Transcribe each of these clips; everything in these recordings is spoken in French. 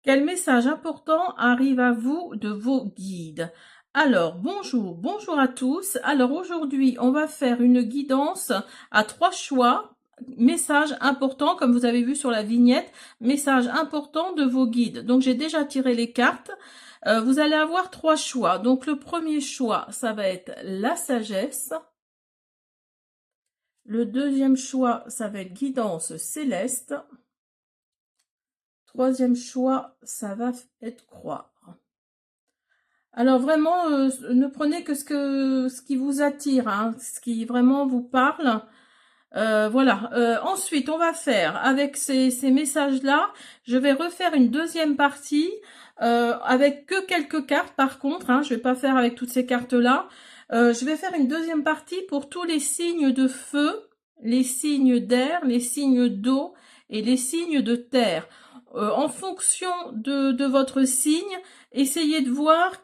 Quel message important arrive à vous de vos guides? Alors, bonjour à tous. Alors aujourd'hui, on va faire une guidance à 3 choix. Message important, comme vous avez vu sur la vignette, message important de vos guides. Donc j'ai déjà tiré les cartes. Vous allez avoir 3 choix. Donc le premier choix, ça va être la sagesse. Le deuxième choix, ça va être guidance céleste. Troisième choix, ça va être croire. Alors vraiment, ne prenez que ce qui vous attire, hein, ce qui vraiment vous parle. Voilà. Ensuite, on va faire avec ces messages-là, je vais refaire une deuxième partie avec que quelques cartes par contre, hein, je vais pas faire avec toutes ces cartes-là. Je vais faire une deuxième partie pour tous les signes de feu, les signes d'air, les signes d'eau et les signes de terre. En fonction de votre signe, essayez de voir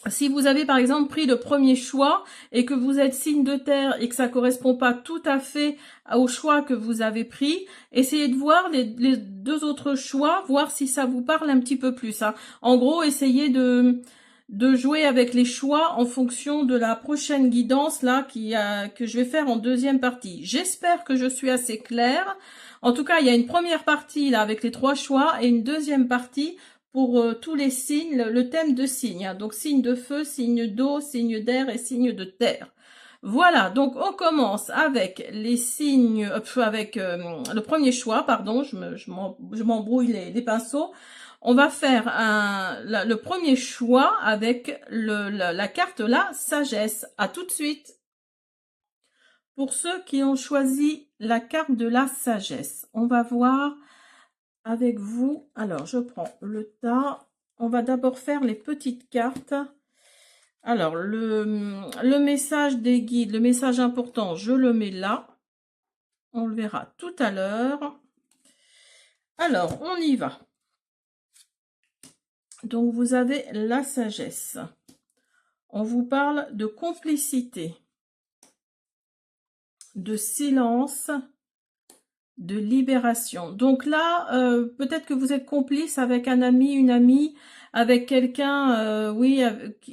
si vous avez par exemple pris le premier choix et que vous êtes signe de terre et que ça correspond pas tout à fait au choix que vous avez pris, essayez de voir les deux autres choix, voir si ça vous parle un petit peu plus, hein. En gros, essayez de jouer avec les choix en fonction de la prochaine guidance là que je vais faire en deuxième partie. J'espère que je suis assez claire. En tout cas, il y a une première partie là avec les 3 choix et une deuxième partie pour tous les signes, le thème de signes, hein. Donc signe de feu, signe d'eau, signe d'air et signe de terre. Voilà, donc on commence avec les signes, avec le premier choix, pardon, je m'embrouille les pinceaux. On va faire le premier choix avec la carte la sagesse. À tout de suite. Pour ceux qui ont choisi la carte de la sagesse, on va voir avec vous. Alors, je prends le tas. On va d'abord faire les petites cartes. Alors, le message des guides, le message important, je le mets là. On le verra tout à l'heure. Alors, on y va. Donc, vous avez la sagesse. On vous parle de complicité, de silence, de libération. Donc là, peut-être que vous êtes complice avec un ami, une amie, avec quelqu'un, oui,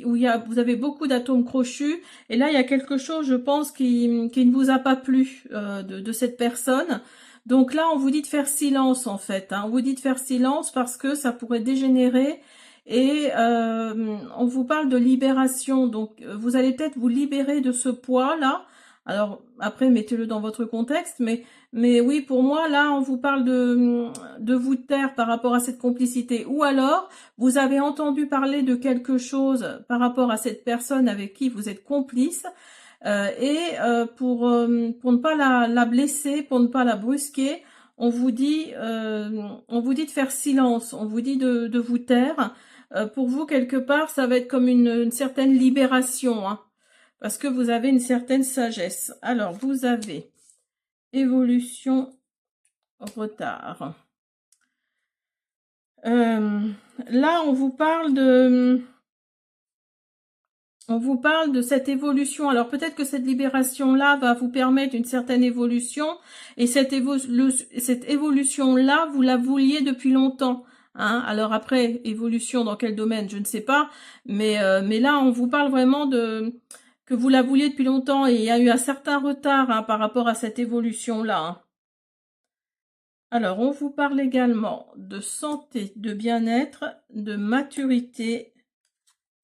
où vous avez beaucoup d'atomes crochus. Et là, il y a quelque chose, je pense, qui ne vous a pas plu de cette personne. Donc là, on vous dit de faire silence, en fait, hein. On vous dit de faire silence parce que ça pourrait dégénérer. Et on vous parle de libération. Donc, vous allez peut-être vous libérer de ce poids-là. Alors, après, mettez-le dans votre contexte, mais oui, pour moi, là, on vous parle de vous taire par rapport à cette complicité. Ou alors, vous avez entendu parler de quelque chose par rapport à cette personne avec qui vous êtes complice, pour ne pas la blesser, pour ne pas la brusquer, on vous dit de faire silence, on vous dit de vous taire. Pour vous, quelque part, ça va être comme une certaine libération, hein, parce que vous avez une certaine sagesse. Alors, vous avez évolution, retard. Là, on vous parle de cette évolution. Alors peut-être que cette libération-là va vous permettre une certaine évolution, et cette évolution-là, vous la vouliez depuis longtemps, hein. Alors après, évolution dans quel domaine, je ne sais pas, mais là, on vous parle vraiment que vous la vouliez depuis longtemps, et il y a eu un certain retard, hein, par rapport à cette évolution-là, hein. Alors, on vous parle également de santé, de bien-être, de maturité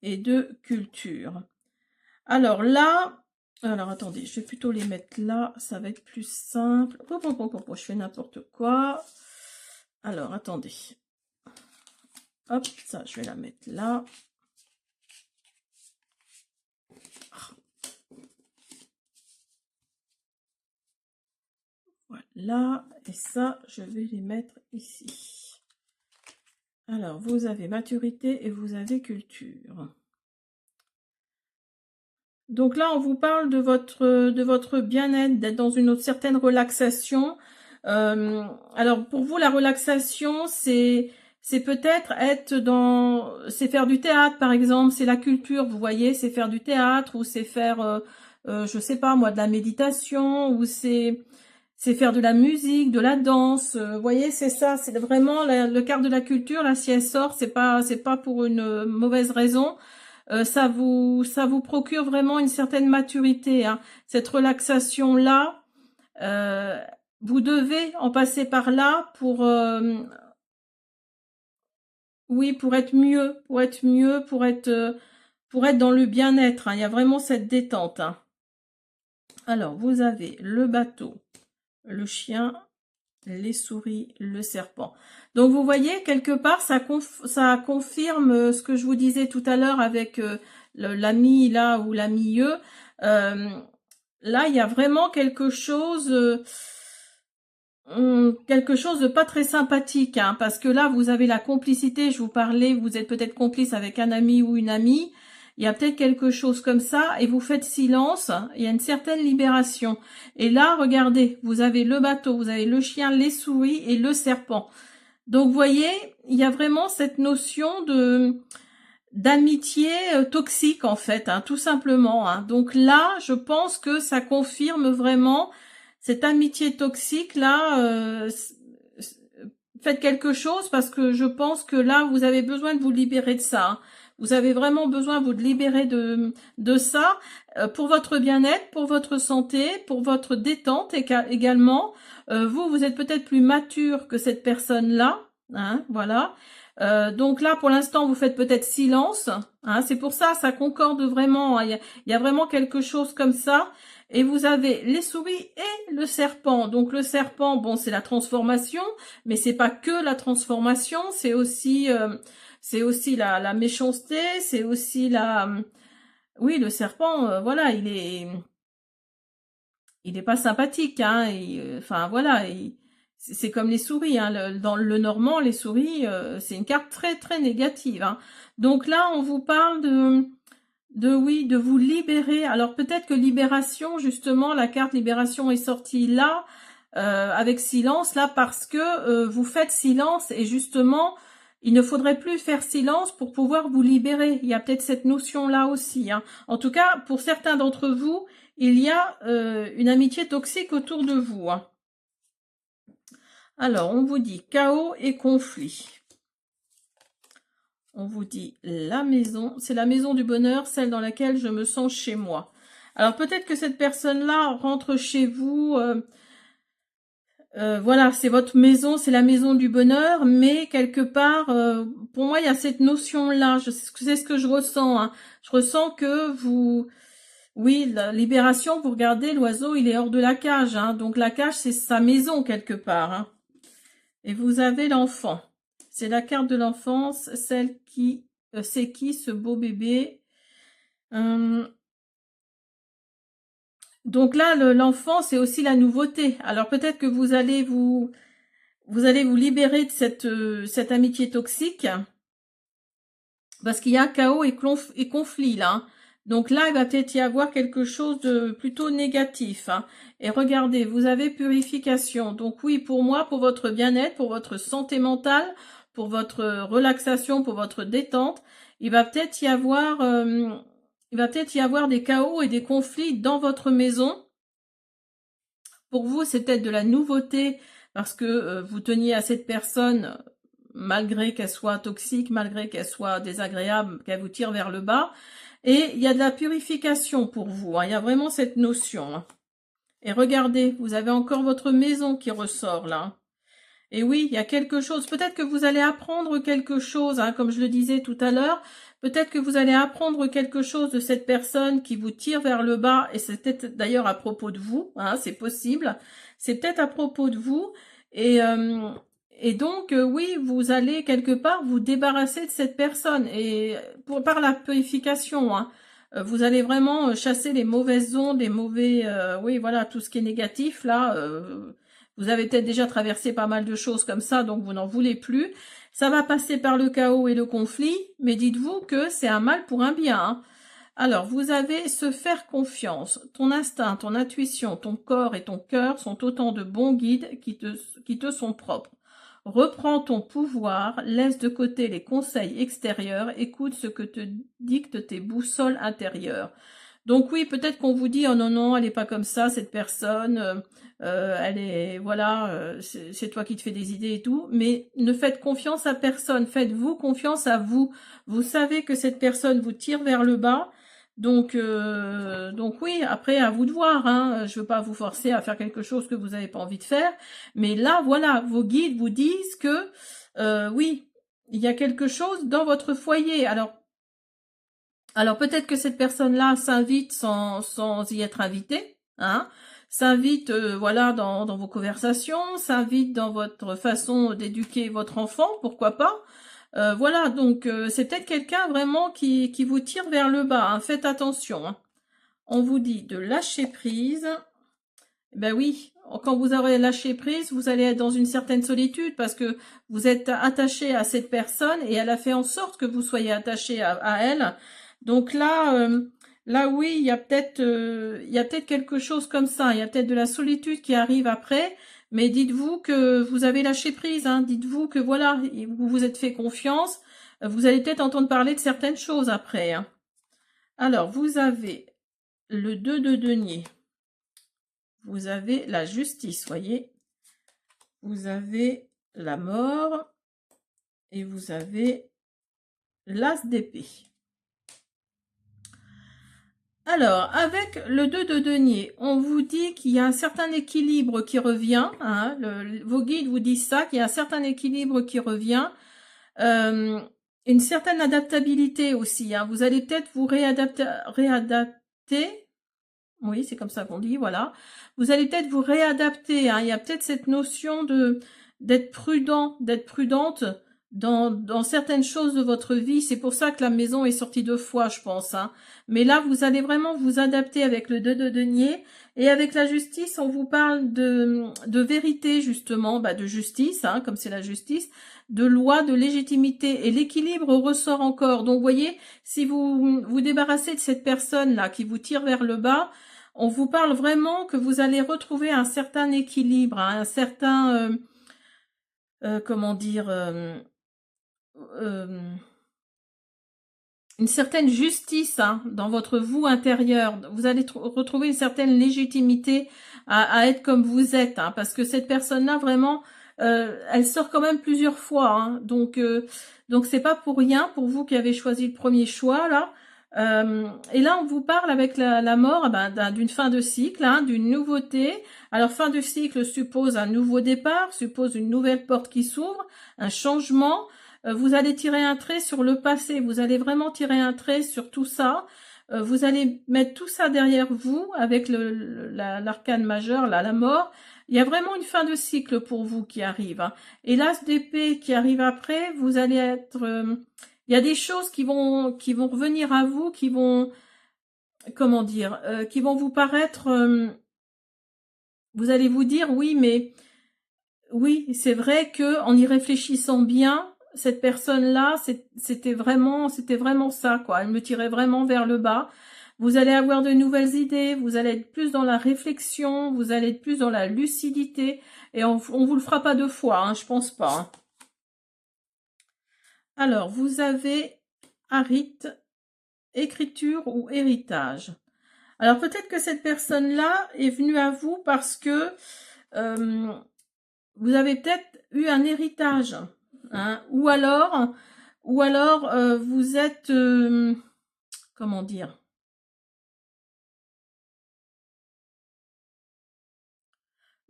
et de culture. Alors là, attendez, je vais plutôt les mettre là, ça va être plus simple. Je fais n'importe quoi. Alors, attendez. Hop, ça, je vais la mettre là. Voilà, et ça, je vais les mettre ici. Alors, vous avez maturité et vous avez culture. Donc là, on vous parle de votre bien-être, d'être dans une certaine relaxation. Alors, pour vous, la relaxation, c'est peut-être c'est faire du théâtre, par exemple, c'est la culture, vous voyez, c'est faire du théâtre, ou c'est faire, je sais pas moi, de la méditation, ou c'est c'est faire de la musique, de la danse. Vous voyez, c'est ça, c'est vraiment le quart de la culture. Là, si elle sort, c'est pas pour une mauvaise raison. Ça vous procure vraiment une certaine maturité, hein. Cette relaxation là, vous devez en passer par là pour oui, pour être dans le bien-être, hein. Il y a vraiment cette détente, hein. Alors, vous avez le bateau, le chien, les souris, le serpent. Donc, vous voyez, quelque part, ça confirme ce que je vous disais tout à l'heure avec l'ami là ou l'ami eux. Là, il y a vraiment quelque chose de pas très sympathique, hein, parce que là, vous avez la complicité, je vous parlais, vous êtes peut-être complice avec un ami ou une amie, il y a peut-être quelque chose comme ça, et vous faites silence, il y a une certaine libération. Et là, regardez, vous avez le bateau, vous avez le chien, les souris et le serpent. Donc, vous voyez, il y a vraiment cette notion d'amitié toxique, en fait, hein, tout simplement, hein. Donc là, je pense que ça confirme vraiment cette amitié toxique là. Faites quelque chose parce que je pense que là, vous avez besoin de vous libérer de ça, hein. Vous avez vraiment besoin vous de libérer de ça pour votre bien-être, pour votre santé, pour votre détente également. Vous êtes peut-être plus mature que cette personne-là, hein, voilà. Donc là, pour l'instant, vous faites peut-être silence, hein, c'est pour ça, ça concorde vraiment, hein. Il y a vraiment quelque chose comme ça. Et vous avez les souris et le serpent. Donc le serpent, bon, c'est la transformation, mais c'est pas que la transformation, c'est aussi la méchanceté, c'est aussi oui, le serpent, voilà, il est pas sympathique, hein. Enfin voilà, c'est comme les souris, hein. Dans le normand, les souris, c'est une carte très très négative, hein. Donc là, on vous parle oui, de vous libérer. Alors peut-être que libération, justement, la carte libération est sortie là, avec silence, là, parce que vous faites silence et justement, il ne faudrait plus faire silence pour pouvoir vous libérer. Il y a peut-être cette notion-là aussi, hein. En tout cas, pour certains d'entre vous, il y a une amitié toxique autour de vous, hein. Alors, on vous dit chaos et conflit. On vous dit la maison, c'est la maison du bonheur, celle dans laquelle je me sens chez moi. Alors peut-être que cette personne-là rentre chez vous, voilà, c'est votre maison, c'est la maison du bonheur, mais quelque part, pour moi, il y a cette notion-là, c'est ce que je ressens, hein. Je ressens que oui, la libération, vous regardez, l'oiseau, il est hors de la cage, hein. Donc la cage, c'est sa maison quelque part, hein. Et vous avez l'enfant. C'est la carte de l'enfance, celle qui... c'est qui ce beau bébé? Donc là, l'enfant, c'est aussi la nouveauté. Alors peut-être que vous allez vous libérer de cette amitié toxique, parce qu'il y a chaos et conflit là, hein. Donc là, il va peut-être y avoir quelque chose de plutôt négatif, hein. Et regardez, vous avez purification. Donc oui, pour moi, pour votre bien-être, pour votre santé mentale, pour votre relaxation, pour votre détente, il va peut-être y avoir des chaos et des conflits dans votre maison. Pour vous, c'est peut-être de la nouveauté parce que vous teniez à cette personne malgré qu'elle soit toxique, malgré qu'elle soit désagréable, qu'elle vous tire vers le bas. Et il y a de la purification pour vous, hein. Il y a vraiment cette notion, hein. Et regardez, vous avez encore votre maison qui ressort là. Et oui, il y a quelque chose. Peut-être que vous allez apprendre quelque chose, hein, comme je le disais tout à l'heure. Peut-être que vous allez apprendre quelque chose de cette personne qui vous tire vers le bas. Et c'est peut-être d'ailleurs à propos de vous, hein, c'est possible. C'est peut-être à propos de vous. Et donc, oui, vous allez quelque part vous débarrasser de cette personne. Et par la purification, hein, vous allez vraiment chasser les mauvaises ondes, les mauvais... oui, voilà, tout ce qui est négatif, là... vous avez peut-être déjà traversé pas mal de choses comme ça, donc vous n'en voulez plus. Ça va passer par le chaos et le conflit, mais dites-vous que c'est un mal pour un bien, hein. Alors, vous avez se faire confiance. Ton instinct, ton intuition, ton corps et ton cœur sont autant de bons guides qui te sont propres. Reprends ton pouvoir, laisse de côté les conseils extérieurs, écoute ce que te dictent tes boussoles intérieures. Donc oui, peut-être qu'on vous dit, oh non, non, elle est pas comme ça, cette personne, elle est, voilà, c'est toi qui te fais des idées et tout, mais ne faites confiance à personne, faites-vous confiance à vous. Vous savez que cette personne vous tire vers le bas, donc oui, après, à vous de voir, hein, je veux pas vous forcer à faire quelque chose que vous n'avez pas envie de faire, mais là, voilà, vos guides vous disent que, oui, il y a quelque chose dans votre foyer. Alors peut-être que cette personne-là s'invite sans y être invitée, hein, s'invite voilà dans vos conversations, s'invite dans votre façon d'éduquer votre enfant, pourquoi pas. Voilà, donc c'est peut-être quelqu'un vraiment qui vous tire vers le bas, hein, faites attention. Hein. On vous dit de lâcher prise. Ben oui, quand vous aurez lâché prise, vous allez être dans une certaine solitude parce que vous êtes attaché à cette personne et elle a fait en sorte que vous soyez attaché à elle. Donc là, là oui, il y a peut-être quelque chose comme ça. Il y a peut-être de la solitude qui arrive après. Mais dites-vous que vous avez lâché prise. Hein. Dites-vous que voilà, vous vous êtes fait confiance. Vous allez peut-être entendre parler de certaines choses après. Hein. Alors, vous avez le 2 de denier. Vous avez la justice, voyez. Vous avez la mort et vous avez l'as d'épée. Alors, avec le 2 de denier, on vous dit qu'il y a un certain équilibre qui revient. Hein, vos guides vous disent ça, qu'il y a un certain équilibre qui revient. Une certaine adaptabilité aussi. Hein, vous allez peut-être vous réadapter. Oui, c'est comme ça qu'on dit, voilà. Vous allez peut-être vous réadapter. Hein. Il y a peut-être cette notion d'être prudent, d'être prudente dans certaines choses de votre vie. C'est pour ça que la maison est sortie 2 fois, je pense. Hein. Mais là, vous allez vraiment vous adapter avec le 2 de denier. Et avec la justice, on vous parle de vérité, justement, de justice, hein, comme c'est la justice, de loi, de légitimité. Et l'équilibre ressort encore. Donc, vous voyez, si vous vous débarrassez de cette personne-là qui vous tire vers le bas, on vous parle vraiment que vous allez retrouver un certain équilibre, hein, un certain, comment dire, une certaine justice hein, dans votre vous intérieur. Vous allez retrouver une certaine légitimité à être comme vous êtes, hein, parce que cette personne-là, vraiment, elle sort quand même plusieurs fois. Hein, donc c'est pas pour rien, pour vous qui avez choisi le premier choix, là. Et là, on vous parle avec la mort d'une fin de cycle, hein, d'une nouveauté. Alors, fin de cycle suppose un nouveau départ, suppose une nouvelle porte qui s'ouvre, un changement. Vous allez tirer un trait sur le passé, vous allez vraiment tirer un trait sur tout ça. Vous allez mettre tout ça derrière vous avec l'arcane majeur, là, la mort. Il y a vraiment une fin de cycle pour vous qui arrive. Hein. Et l'as d'épée qui arrive après, vous allez être... il y a des choses qui vont revenir à vous, qui vont, comment dire, qui vont vous paraître, vous allez vous dire, oui, mais oui, c'est vrai que en y réfléchissant bien, cette personne-là, c'était vraiment ça, quoi. Elle me tirait vraiment vers le bas. Vous allez avoir de nouvelles idées, vous allez être plus dans la réflexion, vous allez être plus dans la lucidité, et on vous le fera pas 2 fois, hein, je pense pas. Hein. Alors, vous avez Harith, écriture ou héritage. Alors peut-être que cette personne-là est venue à vous parce que vous avez peut-être eu un héritage, hein, ou alors vous êtes, comment dire,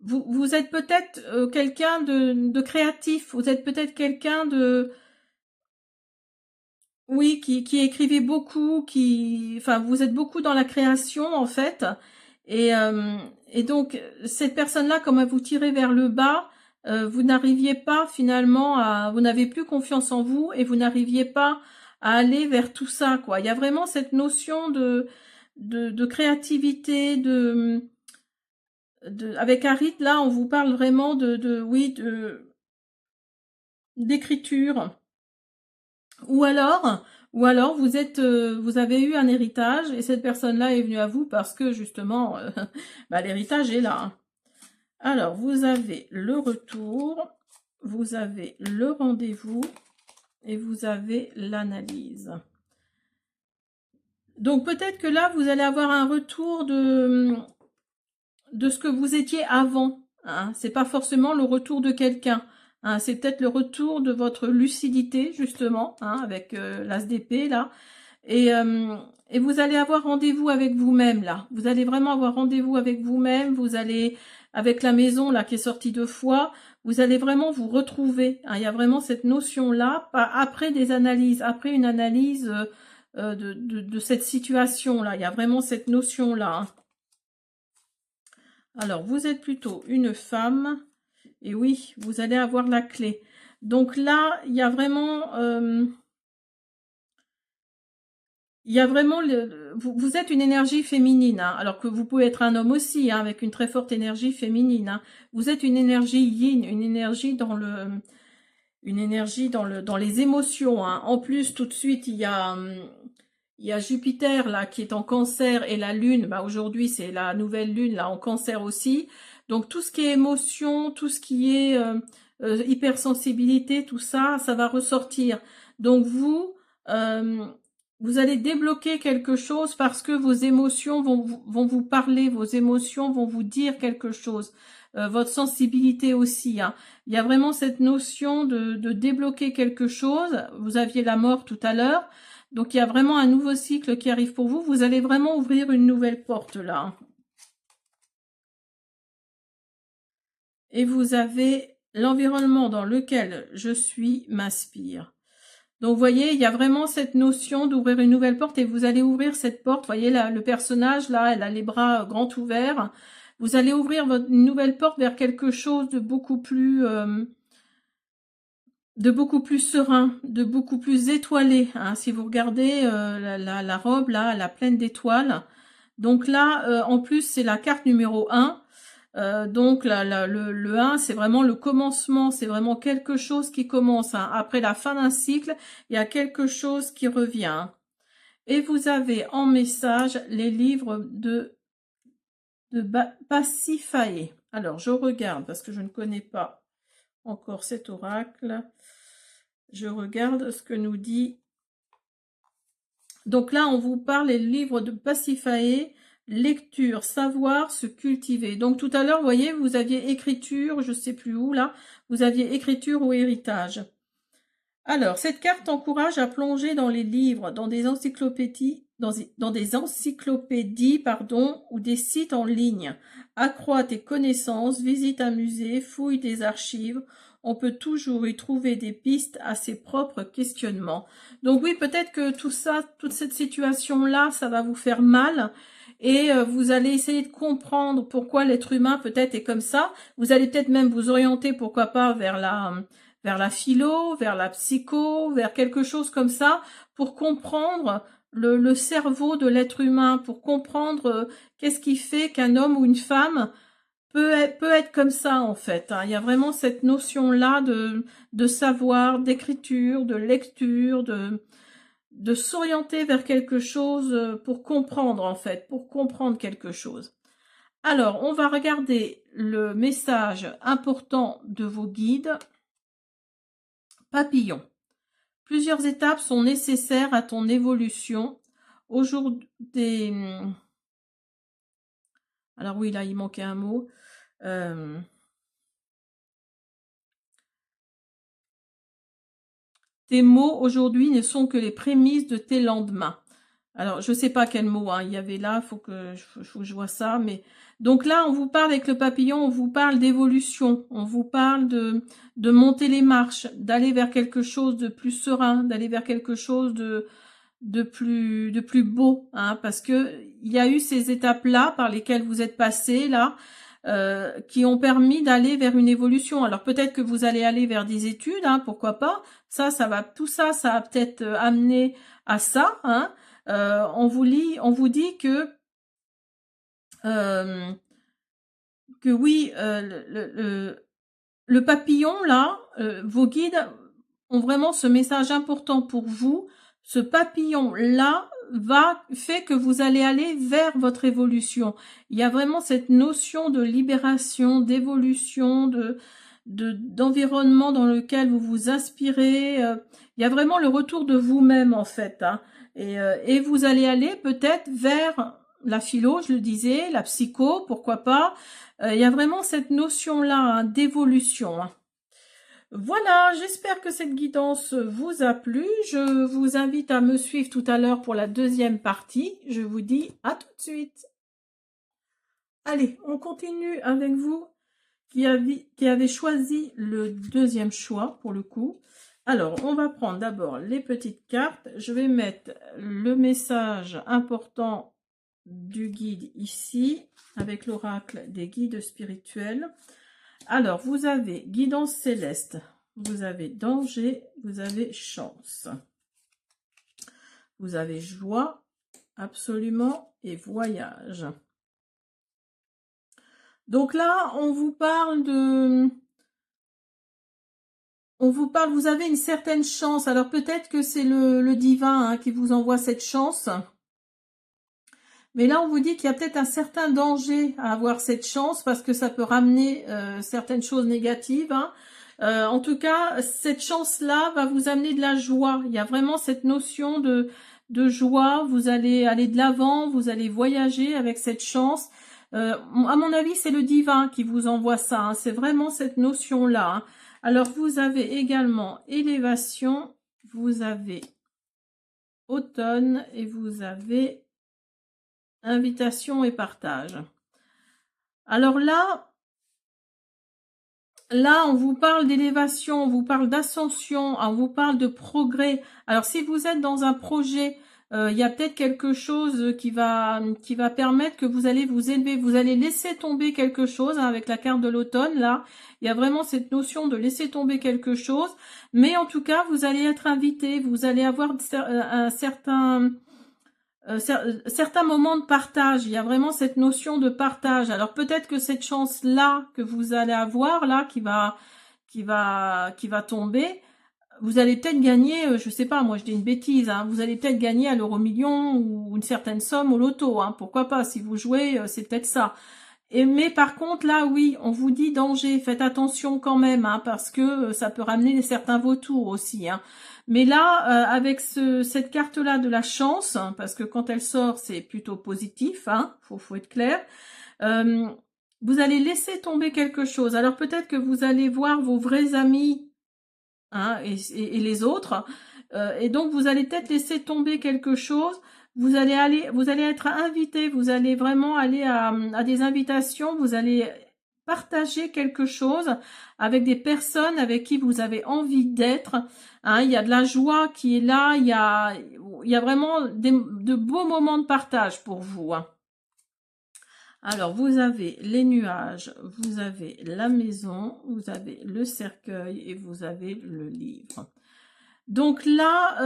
vous êtes peut-être quelqu'un de créatif, vous êtes peut-être quelqu'un de oui, qui écrivait beaucoup, enfin, vous êtes beaucoup dans la création, en fait. Et donc, cette personne-là, comme elle vous tirait vers le bas, vous n'arriviez pas finalement vous n'avez plus confiance en vous et vous n'arriviez pas à aller vers tout ça, quoi. Il y a vraiment cette notion de créativité, avec Harit, là, on vous parle vraiment d'écriture. Ou alors vous êtes, vous avez eu un héritage et cette personne-là est venue à vous parce que justement, l'héritage est là. Hein. Alors, vous avez le retour, vous avez le rendez-vous et vous avez l'analyse. Donc peut-être que là, vous allez avoir un retour de ce que vous étiez avant. Hein. C'est pas forcément le retour de quelqu'un. Hein. C'est peut-être le retour de votre lucidité, justement, hein, avec l'as d'épée, là. Et vous allez avoir rendez-vous avec vous-même, là. Vous allez vraiment avoir rendez-vous avec vous-même. Vous allez, avec la maison, là, qui est sortie 2 fois, vous allez vraiment vous retrouver. Hein. Il y a vraiment cette notion-là, après des analyses, après une analyse de cette situation-là. Il y a vraiment cette notion-là. Hein. Alors, vous êtes plutôt une femme, et oui, vous allez avoir la clé. Donc là, il y a vraiment... vous êtes une énergie féminine, hein, alors que vous pouvez être un homme aussi, hein, avec une très forte énergie féminine. Hein. Vous êtes une énergie yin, une énergie dans les émotions. Hein. En plus, tout de suite, il y a Jupiter là qui est en Cancer et la Lune. Bah, aujourd'hui, c'est la nouvelle Lune là en Cancer aussi. Donc tout ce qui est émotion, tout ce qui est hypersensibilité, tout ça, ça va ressortir. Donc vous allez débloquer quelque chose parce que vos émotions vont vous parler, vos émotions vont vous dire quelque chose. Votre sensibilité aussi. Hein. Il y a vraiment cette notion de débloquer quelque chose. Vous aviez la mort tout à l'heure. Donc il y a vraiment un nouveau cycle qui arrive pour vous. Vous allez vraiment ouvrir une nouvelle porte là. Et vous avez l'environnement dans lequel je suis m'inspire. Donc, vous voyez, il y a vraiment cette notion d'ouvrir une nouvelle porte et vous allez ouvrir cette porte. Vous voyez, là, le personnage, là, elle a les bras grands ouverts. Vous allez ouvrir une nouvelle porte vers quelque chose de beaucoup plus serein, de beaucoup plus étoilé. Hein. Si vous regardez la robe, là, elle a pleine d'étoiles. Donc là, en plus, c'est la carte numéro 1. Donc le 1, c'est vraiment le commencement, c'est vraiment quelque chose qui commence. Hein. Après la fin d'un cycle, il y a quelque chose qui revient. Et vous avez en message les livres de Pasiphae. Alors, je regarde parce que je ne connais pas encore cet oracle. Je regarde ce que nous dit. Donc là, on vous parle des livres de Pasiphae. Lecture, savoir, se cultiver. Donc tout à l'heure, vous voyez, vous aviez écriture, je sais plus où là, vous aviez écriture ou héritage. Alors, cette carte encourage à plonger dans les livres, dans des encyclopédies, ou des sites en ligne. Accroît tes connaissances, visite un musée, fouille des archives. On peut toujours y trouver des pistes à ses propres questionnements. Donc oui, peut-être que tout ça, toute cette situation-là, ça va vous faire mal. Et vous allez essayer de comprendre pourquoi l'être humain peut-être est comme ça. Vous allez peut-être même vous orienter, pourquoi pas, vers la philo, vers la psycho, vers quelque chose comme ça, pour comprendre le cerveau de l'être humain, pour comprendre qu'est-ce qui fait qu'un homme ou une femme peut être comme ça, en fait. Hein. Il y a vraiment cette notion-là de savoir, d'écriture, de lecture, de s'orienter vers quelque chose pour comprendre, en fait, pour comprendre quelque chose. Alors, on va regarder le message important de vos guides. Papillon. Plusieurs étapes sont nécessaires à ton évolution. Aujourd'hui, alors oui, là, il manquait un mot. Tes mots aujourd'hui ne sont que les prémices de tes lendemains. Alors, je ne sais pas quel mot il y avait là, faut que je vois ça. Mais donc là, on vous parle avec le papillon, on vous parle d'évolution, on vous parle de monter les marches, d'aller vers quelque chose de plus serein, d'aller vers quelque chose de plus beau, hein, parce que il y a eu ces étapes-là par lesquelles vous êtes passé là, qui ont permis d'aller vers une évolution. Alors peut-être que vous allez aller vers des études, hein, pourquoi pas. Tout ça, ça va peut-être amener à ça. Hein. On vous dit que oui, le papillon là, vos guides ont vraiment ce message important pour vous. Ce papillon là fait que vous allez aller vers votre évolution. Il y a vraiment cette notion de libération, d'évolution, d'environnement dans lequel vous vous inspirez. Il y a vraiment le retour de vous-même en fait, hein. Et vous allez aller peut-être vers la philo, je le disais, la psycho, pourquoi pas. Il y a vraiment cette notion-là, hein, d'évolution, hein. Voilà, j'espère que cette guidance vous a plu. Je vous invite à me suivre tout à l'heure pour la deuxième partie. Je vous dis à tout de suite. Allez, on continue avec vous qui avez choisi le deuxième choix pour le coup. Alors, on va prendre d'abord les petites cartes. Je vais mettre le message important du guide ici, avec l'oracle des guides spirituels. Alors, vous avez guidance céleste, vous avez danger, vous avez chance. Vous avez joie, absolument, et voyage. Donc là, on vous parle de... vous avez une certaine chance. Alors peut-être que c'est le divin, hein, qui vous envoie cette chance. Mais là, on vous dit qu'il y a peut-être un certain danger à avoir cette chance parce que ça peut ramener certaines choses négatives, hein. En tout cas, cette chance-là va vous amener de la joie. Il y a vraiment cette notion de joie. Vous allez aller de l'avant, vous allez voyager avec cette chance. À mon avis, c'est le divin qui vous envoie ça, hein. C'est vraiment cette notion-là, hein. Alors, vous avez également élévation, vous avez automne et vous avez invitation et partage. Alors là, on vous parle d'élévation, on vous parle d'ascension, on vous parle de progrès. Alors, si vous êtes dans un projet, il y a peut-être quelque chose qui va permettre que vous allez vous élever, vous allez laisser tomber quelque chose, hein, avec la carte de l'automne, là. Il y a vraiment cette notion de laisser tomber quelque chose. Mais en tout cas, vous allez être invité, vous allez avoir un certain... certains moments de partage, il y a vraiment cette notion de partage. Alors peut-être que cette chance-là que vous allez avoir, là, qui va tomber, vous allez peut-être gagner, je sais pas, moi je dis une bêtise, hein, vous allez peut-être gagner à l'euro-million ou une certaine somme au loto, hein, pourquoi pas, si vous jouez, c'est peut-être ça. Mais par contre, là, oui, on vous dit danger, faites attention quand même, hein, parce que ça peut ramener certains vautours aussi, hein. Mais là, avec cette carte-là de la chance, hein, parce que quand elle sort, c'est plutôt positif, hein, faut être clair, euh, vous allez laisser tomber quelque chose. Alors peut-être que vous allez voir vos vrais amis, hein, et les autres, et donc vous allez peut-être laisser tomber quelque chose. Vous allez être invité, vous allez vraiment aller à des invitations, vous allez partager quelque chose avec des personnes avec qui vous avez envie d'être, hein. Il y a de la joie qui est là, il y a vraiment de beaux moments de partage pour vous, hein. Alors, vous avez les nuages, vous avez la maison, vous avez le cercueil et vous avez le livre. Donc là,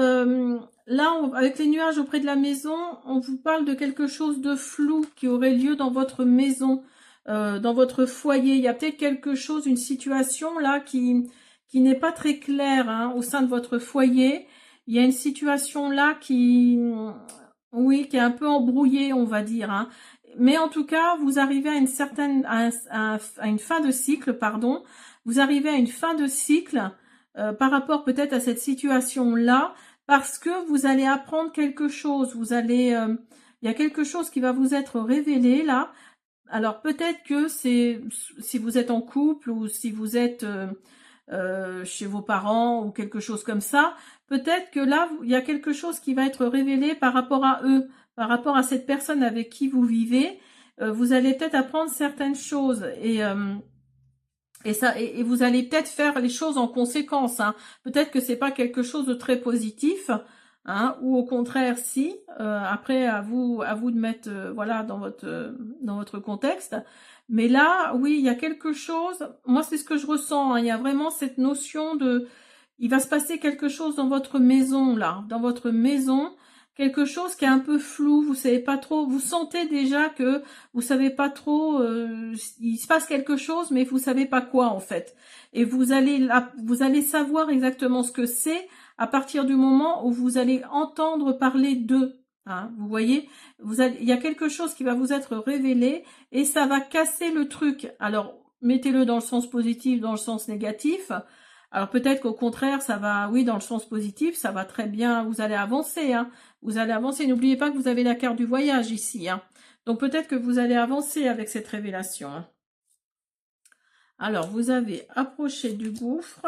avec les nuages auprès de la maison, on vous parle de quelque chose de flou qui aurait lieu dans votre maison, dans votre foyer. Il y a peut-être quelque chose, une situation là qui n'est pas très claire, hein, au sein de votre foyer. Il y a une situation là oui, qui est un peu embrouillée, on va dire, hein. Mais en tout cas, vous arrivez à une certaine, à une fin de cycle, pardon. Vous arrivez à une fin de cycle par rapport peut-être à cette situation-là, parce que vous allez apprendre quelque chose. Il y a quelque chose qui va vous être révélé là. Alors peut-être que c'est si vous êtes en couple ou si vous êtes chez vos parents ou quelque chose comme ça, peut-être que là, il y a quelque chose qui va être révélé par rapport à eux, par rapport à cette personne avec qui vous vivez. Vous allez peut-être apprendre certaines choses et vous allez peut-être faire les choses en conséquence, hein. Peut-être que c'est pas quelque chose de très positif, hein, ou au contraire si. Après à vous de mettre voilà dans votre contexte. Mais là, oui, il y a quelque chose. Moi, c'est ce que je ressens, hein. Il y a vraiment cette notion de, il va se passer quelque chose dans votre maison là, dans votre maison. Quelque chose qui est un peu flou, vous savez pas trop, vous sentez déjà que vous savez pas trop, il se passe quelque chose, mais vous savez pas quoi en fait. Et vous allez savoir exactement ce que c'est à partir du moment où vous allez entendre parler d'eux. Hein, vous voyez, il y a quelque chose qui va vous être révélé et ça va casser le truc. Alors, mettez-le dans le sens positif, dans le sens négatif. Alors peut-être qu'au contraire, ça va, oui, dans le sens positif, ça va très bien, vous allez avancer, hein. Vous allez avancer. N'oubliez pas que vous avez la carte du voyage ici, hein. Donc peut-être que vous allez avancer avec cette révélation, hein. Alors, vous avez approché du gouffre,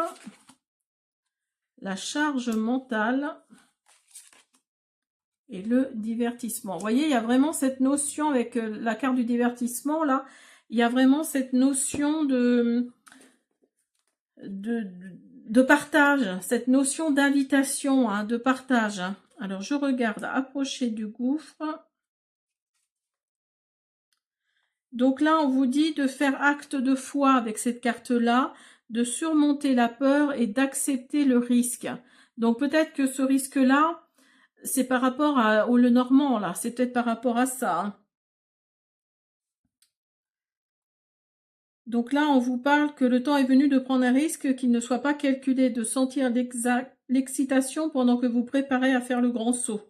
la charge mentale et le divertissement. Vous voyez, il y a vraiment cette notion avec la carte du divertissement, là, il y a vraiment cette notion de partage, cette notion d'invitation, hein, de partage, hein. Alors, je regarde approcher du gouffre. Donc là, on vous dit de faire acte de foi avec cette carte-là, de surmonter la peur et d'accepter le risque. Donc peut-être que ce risque-là, c'est par rapport au Lenormand, là. C'est peut-être par rapport à ça, hein. Donc là, on vous parle que le temps est venu de prendre un risque qui ne soit pas calculé, de sentir l'excitation pendant que vous préparez à faire le grand saut.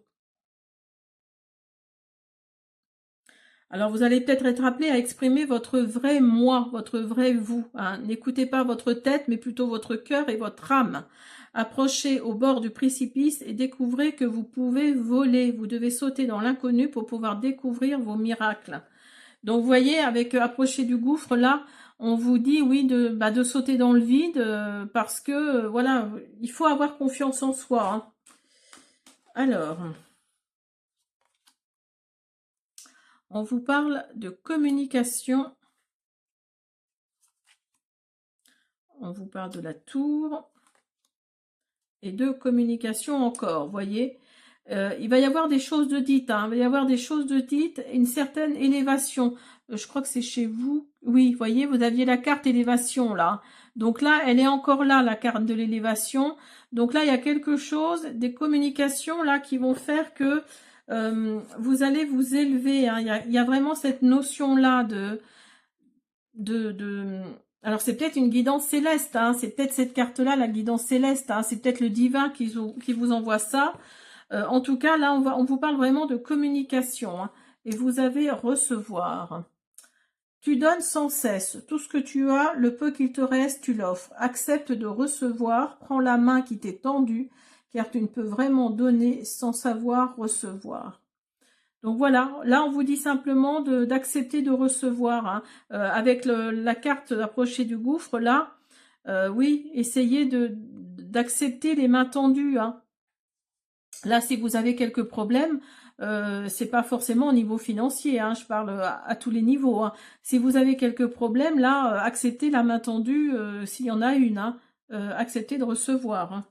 Alors, vous allez peut-être être appelé à exprimer votre vrai moi, votre vrai vous, hein. N'écoutez pas votre tête, mais plutôt votre cœur et votre âme. Approchez au bord du précipice et découvrez que vous pouvez voler. Vous devez sauter dans l'inconnu pour pouvoir découvrir vos miracles. Donc, vous voyez, avec approcher du gouffre, là, on vous dit, oui, de sauter dans le vide, parce que, voilà, il faut avoir confiance en soi, hein. Alors... on vous parle de communication. On vous parle de la tour. Et de communication encore, voyez. Il va y avoir des choses de dites, hein. Il va y avoir des choses de dites, une certaine élévation. Je crois que c'est chez vous. Oui, voyez, vous aviez la carte élévation, là. Donc là, elle est encore là, la carte de l'élévation. Donc là, il y a quelque chose, des communications, là, qui vont faire que vous allez vous élever, hein. Il y a vraiment cette notion-là alors c'est peut-être une guidance céleste, hein. C'est peut-être cette carte-là, la guidance céleste, hein. C'est peut-être le divin qui vous envoie ça. En tout cas, là, on vous parle vraiment de communication, hein. Et vous avez recevoir. Tu donnes sans cesse. Tout ce que tu as, le peu qu'il te reste, tu l'offres. Accepte de recevoir. Prends la main qui t'est tendue, car tu ne peux vraiment donner sans savoir recevoir. Donc voilà, là on vous dit simplement d'accepter de recevoir, hein. Avec la carte d'approcher du gouffre, là, oui, essayez d'accepter les mains tendues, hein. Là, si vous avez quelques problèmes, c'est pas forcément au niveau financier, hein, je parle à tous les niveaux, hein. Si vous avez quelques problèmes, là, acceptez la main tendue s'il y en a une, hein. Acceptez de recevoir, hein.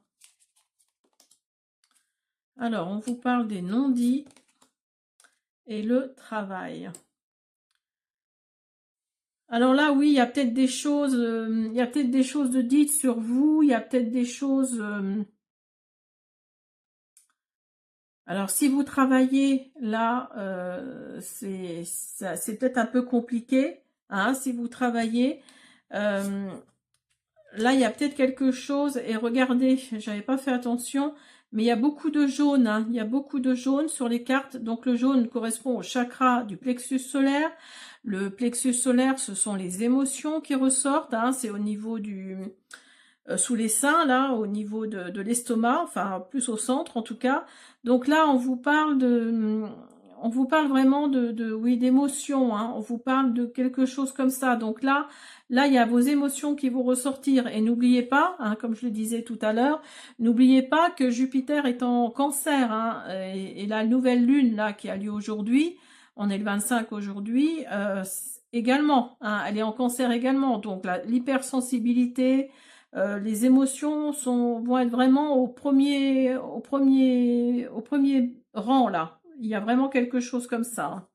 Alors, on vous parle des non-dits et le travail. Alors là, oui, il y a peut-être des choses, il y a peut-être des choses de dites sur vous, il y a peut-être des choses... alors, si vous travaillez, là, c'est peut-être un peu compliqué, hein, si vous travaillez. Là, il y a peut-être quelque chose, et regardez, j'avais pas fait attention, mais il y a beaucoup de jaune, hein, il y a beaucoup de jaune sur les cartes. Donc, le jaune correspond au chakra du plexus solaire. Le plexus solaire, ce sont les émotions qui ressortent, hein, c'est au niveau du... sous les seins, là, au niveau de l'estomac, enfin, plus au centre, en tout cas. Donc là, on vous parle vraiment oui, d'émotions, hein. On vous parle de quelque chose comme ça. Donc là, il y a vos émotions qui vont ressortir. Et n'oubliez pas, hein, comme je le disais tout à l'heure, n'oubliez pas que Jupiter est en cancer, hein, et la nouvelle lune, là, qui a lieu aujourd'hui, on est le 25 aujourd'hui, également, hein, elle est en cancer également. Donc l'hypersensibilité, les émotions vont être vraiment au premier rang, là. Il y a vraiment quelque chose comme ça, hein.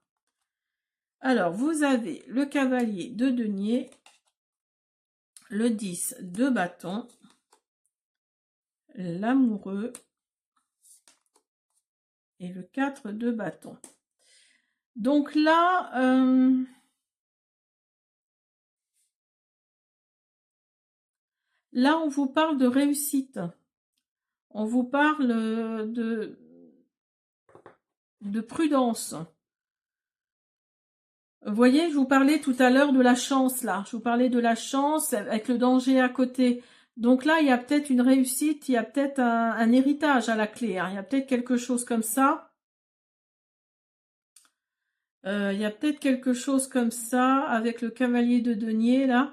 Alors, vous avez le cavalier de denier, le 10 de bâton, l'amoureux et le 4 de bâton. Donc là, on vous parle de réussite. On vous parle de prudence. Vous voyez, je vous parlais tout à l'heure de la chance, là. Je vous parlais de la chance avec le danger à côté. Donc là, il y a peut-être une réussite, il y a peut-être un héritage à la clé, hein. Il y a peut-être quelque chose comme ça. Il y a peut-être quelque chose comme ça avec le cavalier de denier, là.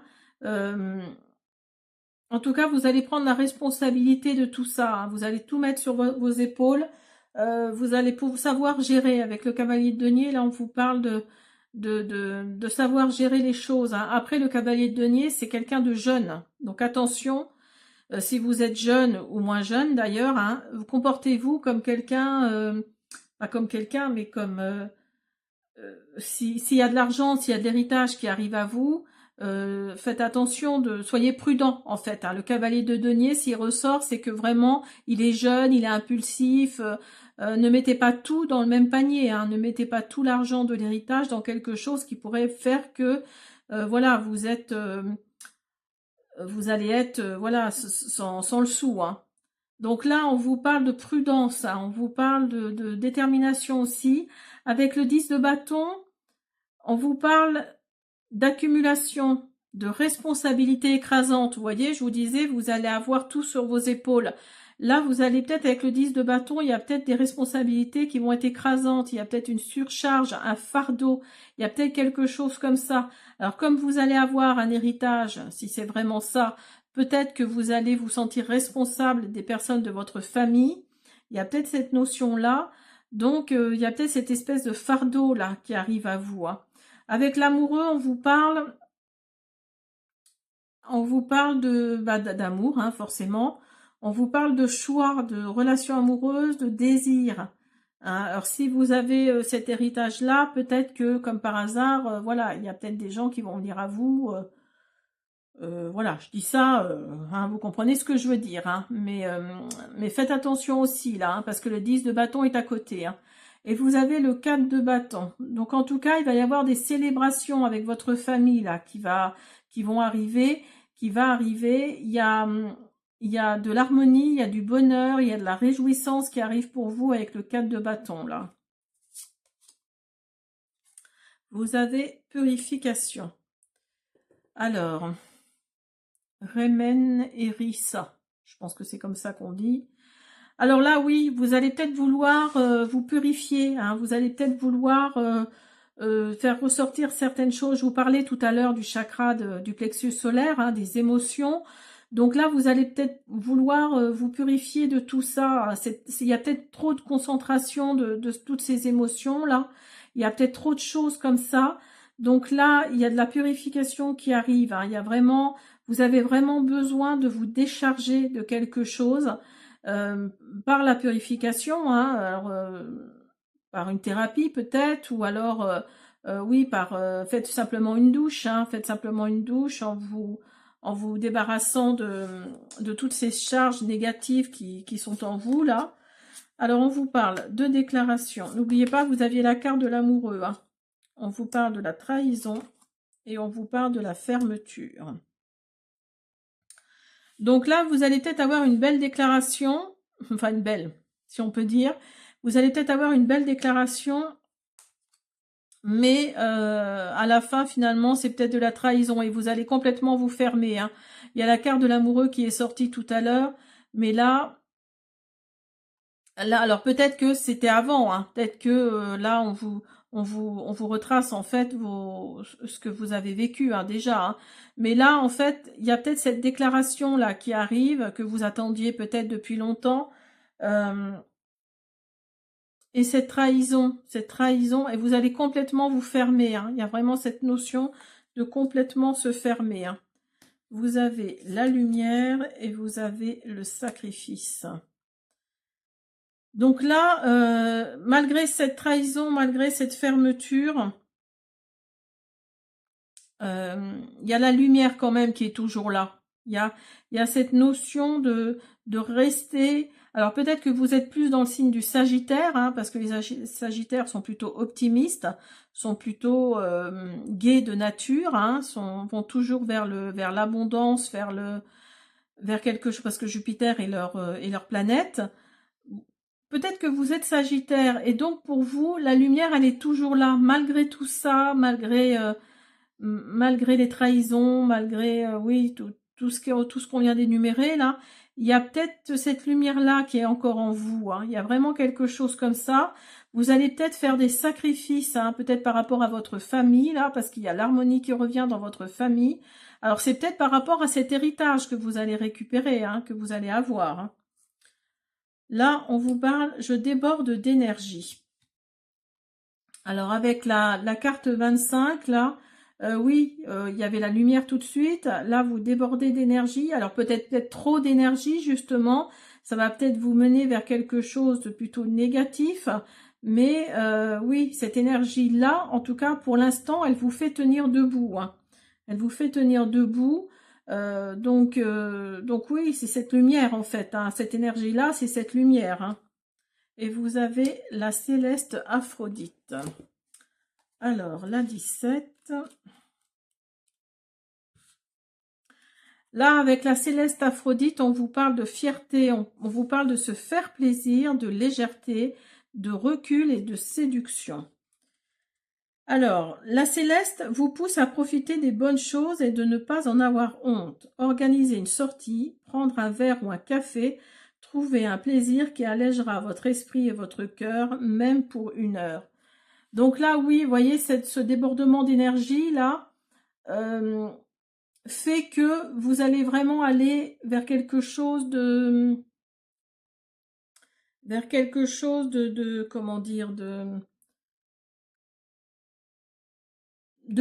En tout cas, vous allez prendre la responsabilité de tout ça, hein. Vous allez tout mettre sur vos épaules. Vous allez savoir gérer avec le cavalier de denier. Là, on vous parle de savoir gérer les choses, hein. Après, le cavalier de denier, c'est quelqu'un de jeune. Donc attention, si vous êtes jeune ou moins jeune d'ailleurs, hein, vous comportez-vous comme quelqu'un, pas comme quelqu'un, mais comme s'il y a de l'argent, s'il y a de l'héritage qui arrive à vous, faites attention, soyez prudent en fait, hein. Le cavalier de denier, s'il ressort, c'est que vraiment il est jeune, il est impulsif. Ne mettez pas tout dans le même panier, hein. Ne mettez pas tout l'argent de l'héritage dans quelque chose qui pourrait faire que voilà, vous allez être voilà sans le sou, hein. Donc là, on vous parle de prudence, hein. On vous parle de détermination aussi. Avec le 10 de bâton, on vous parle d'accumulation, de responsabilité écrasante. Vous voyez, je vous disais, vous allez avoir tout sur vos épaules. Là, vous allez peut-être, avec le 10 de bâton, il y a peut-être des responsabilités qui vont être écrasantes. Il y a peut-être une surcharge, un fardeau. Il y a peut-être quelque chose comme ça. Alors, comme vous allez avoir un héritage, si c'est vraiment ça, peut-être que vous allez vous sentir responsable des personnes de votre famille. Il y a peut-être cette notion-là. Donc, il y a peut-être cette espèce de fardeau-là qui arrive à vous, hein. Avec l'amoureux, on vous parle d'amour, hein, forcément. On vous parle de choix, de relations amoureuses, de désir, hein. Alors si vous avez cet héritage-là, peut-être que, comme par hasard, voilà, il y a peut-être des gens qui vont venir à vous. Voilà, je dis ça, hein, vous comprenez ce que je veux dire, hein, mais faites attention aussi là, hein, parce que le 10 de bâton est à côté, hein. Et vous avez le 4 de bâton. Donc en tout cas, il va y avoir des célébrations avec votre famille là qui vont arriver, qui va arriver. Il y a de l'harmonie, il y a du bonheur, il y a de la réjouissance qui arrive pour vous avec le 4 de bâton là. Vous avez purification. Alors, Remen et Rissa, je pense que c'est comme ça qu'on dit. Alors là, oui, vous allez peut-être vouloir vous purifier, hein, vous allez peut-être vouloir faire ressortir certaines choses. Je vous parlais tout à l'heure du chakra du plexus solaire, hein, des émotions. Donc là, vous allez peut-être vouloir vous purifier de tout ça. Il y a peut-être trop de concentration de toutes ces émotions-là. Il y a peut-être trop de choses comme ça. Donc là, il y a de la purification qui arrive, hein. Il y a vraiment, vous avez vraiment besoin de vous décharger de quelque chose. Par la purification, hein, alors, par une thérapie peut-être, ou alors oui, faites simplement une douche, hein, faites simplement une douche en vous débarrassant de toutes ces charges négatives qui sont en vous là. Alors on vous parle de déclaration. N'oubliez pas, vous aviez la carte de l'amoureux, hein. On vous parle de la trahison et on vous parle de la fermeture. Donc là, vous allez peut-être avoir une belle déclaration, enfin une belle, si on peut dire. Vous allez peut-être avoir une belle déclaration, mais à la fin, finalement, c'est peut-être de la trahison et vous allez complètement vous fermer, hein. Il y a la carte de l'amoureux qui est sortie tout à l'heure, mais là, alors peut-être que c'était avant, hein. Peut-être que là, on vous retrace en fait ce que vous avez vécu, hein, déjà, hein. Mais là, en fait, il y a peut-être cette déclaration là qui arrive, que vous attendiez peut-être depuis longtemps, et cette trahison, et vous allez complètement vous fermer, hein. Il y a vraiment cette notion de complètement se fermer, hein. Vous avez la lumière et vous avez le sacrifice. Donc là, malgré cette trahison, malgré cette fermeture, il y a la lumière quand même qui est toujours là. Il y a cette notion de rester. Alors peut-être que vous êtes plus dans le signe du Sagittaire, hein, parce que les Sagittaires sont plutôt optimistes, sont plutôt gais de nature, hein, vont toujours vers l'abondance, vers quelque chose, parce que Jupiter est leur planète. peut-être que vous êtes Sagittaire et donc pour vous, la lumière, elle est toujours là, malgré tout ça, malgré les trahisons, malgré, oui, tout ce qu'on vient d'énumérer là. Il y a peut-être cette lumière-là qui est encore en vous. Hein. Il y a vraiment quelque chose comme ça. Vous allez peut-être faire des sacrifices, hein, peut-être par rapport à votre famille, là, parce qu'il y a l'harmonie qui revient dans votre famille. Alors, c'est peut-être par rapport à cet héritage que vous allez récupérer, hein, que vous allez avoir. Hein. Là, on vous parle, je déborde d'énergie. Alors, avec la carte 25, là, oui, il y avait la lumière tout de suite. Là, vous débordez d'énergie. Alors, peut-être trop d'énergie, justement. Ça va peut-être vous mener vers quelque chose de plutôt négatif. Mais oui, cette énergie-là, en tout cas, pour l'instant, elle vous fait tenir debout. Hein. Elle vous fait tenir debout. Donc oui, c'est cette lumière, en fait. Hein. Cette énergie-là, c'est cette lumière. Hein. Et vous avez la céleste Aphrodite. Alors, la 17. Là, avec la céleste Aphrodite, on vous parle de fierté, on vous parle de se faire plaisir, de légèreté, de recul et de séduction. Alors, la céleste vous pousse à profiter des bonnes choses et de ne pas en avoir honte. Organisez une sortie, prendre un verre ou un café, trouver un plaisir qui allègera votre esprit et votre cœur, même pour 1 heure. Donc là, oui, vous voyez, ce débordement d'énergie, là, fait que vous allez vraiment aller vers quelque chose de comment dire, de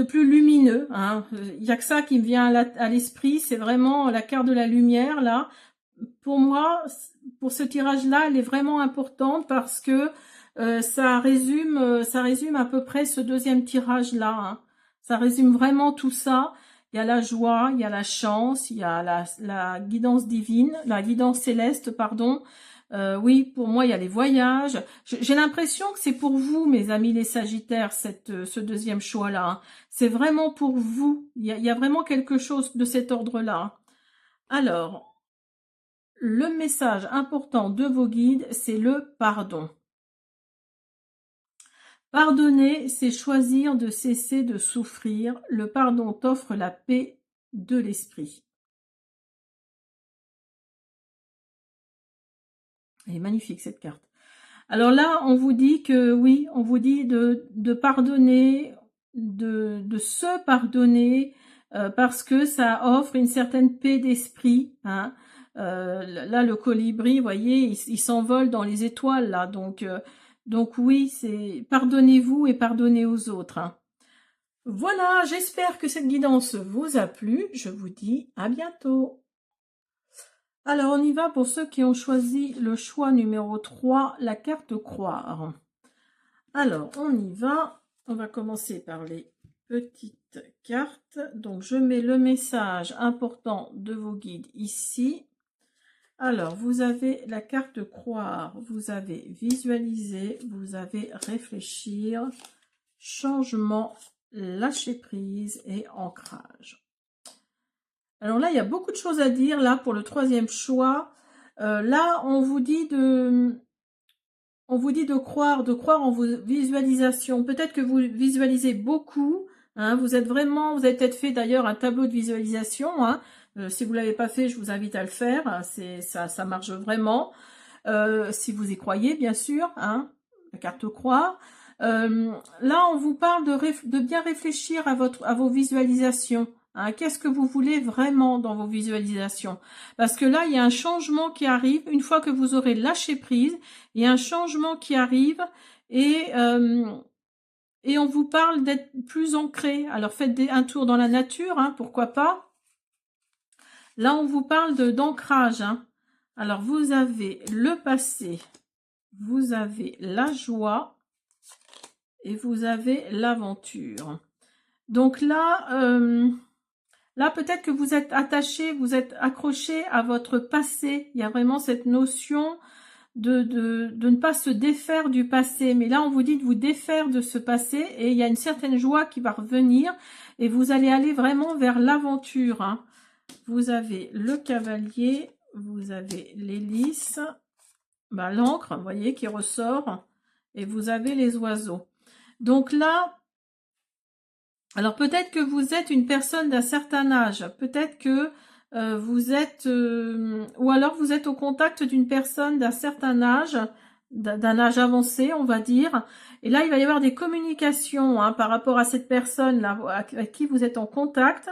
plus lumineux. Hein. Il n'y a que ça qui me vient à l'esprit, c'est vraiment la carte de la lumière, là. Pour moi, pour ce tirage-là, elle est vraiment importante parce que ça résume à peu près ce deuxième tirage-là. Hein. Ça résume vraiment tout ça. Il y a la joie, il y a la chance, il y a la guidance divine, la guidance céleste, pardon. Oui, pour moi, il y a les voyages. J'ai l'impression que c'est pour vous, mes amis les Sagittaires, ce deuxième choix-là. Hein. C'est vraiment pour vous. Il y a vraiment quelque chose de cet ordre-là. Alors, le message important de vos guides, c'est le pardon. Pardonner, c'est choisir de cesser de souffrir. Le pardon t'offre la paix de l'esprit. Elle est magnifique cette carte. Alors là, on vous dit que oui, on vous dit de pardonner, de se pardonner, parce que ça offre une certaine paix d'esprit. Hein. Là, le colibri, vous voyez, il s'envole dans les étoiles là, donc oui, c'est pardonnez-vous et pardonnez aux autres. Hein. Voilà, j'espère que cette guidance vous a plu. Je vous dis à bientôt. Alors, on y va pour ceux qui ont choisi le choix numéro 3, la carte croire. Alors, on y va. On va commencer par les petites cartes. Donc, je mets le message important de vos guides ici. Alors, vous avez la carte croire, vous avez visualiser, vous avez réfléchir, changement, lâcher prise et ancrage. Alors là, il y a beaucoup de choses à dire là pour le troisième choix. Là, on vous dit de croire en vos visualisations. Peut-être que vous visualisez beaucoup. Hein, vous avez peut-être fait d'ailleurs un tableau de visualisation. Hein, si vous ne l'avez pas fait, je vous invite à le faire. Ça marche vraiment. Si vous y croyez, bien sûr. Hein, la carte croire. Là, on vous parle de bien réfléchir à vos visualisations. Hein, qu'est-ce que vous voulez vraiment dans vos visualisations? Parce que là, il y a un changement qui arrive. Une fois que vous aurez lâché prise, il y a un changement qui arrive et on vous parle d'être plus ancré. Alors, faites un tour dans la nature, hein, pourquoi pas. Là, on vous parle d'ancrage. Hein. Alors, vous avez le passé, vous avez la joie et vous avez l'aventure. Donc là... Là, peut-être que vous êtes attaché, vous êtes accroché à votre passé. Il y a vraiment cette notion de ne pas se défaire du passé. Mais là, on vous dit de vous défaire de ce passé et il y a une certaine joie qui va revenir et vous allez aller vraiment vers l'aventure. Hein. Vous avez le cavalier, vous avez l'hélice, bah, l'encre, vous voyez, qui ressort, et vous avez les oiseaux. Donc là, alors peut-être que vous êtes une personne d'un certain âge, peut-être que vous êtes, ou alors vous êtes au contact d'une personne d'un certain âge, d'un âge avancé, on va dire, et là il va y avoir des communications hein, par rapport à cette personne-là, avec qui vous êtes en contact.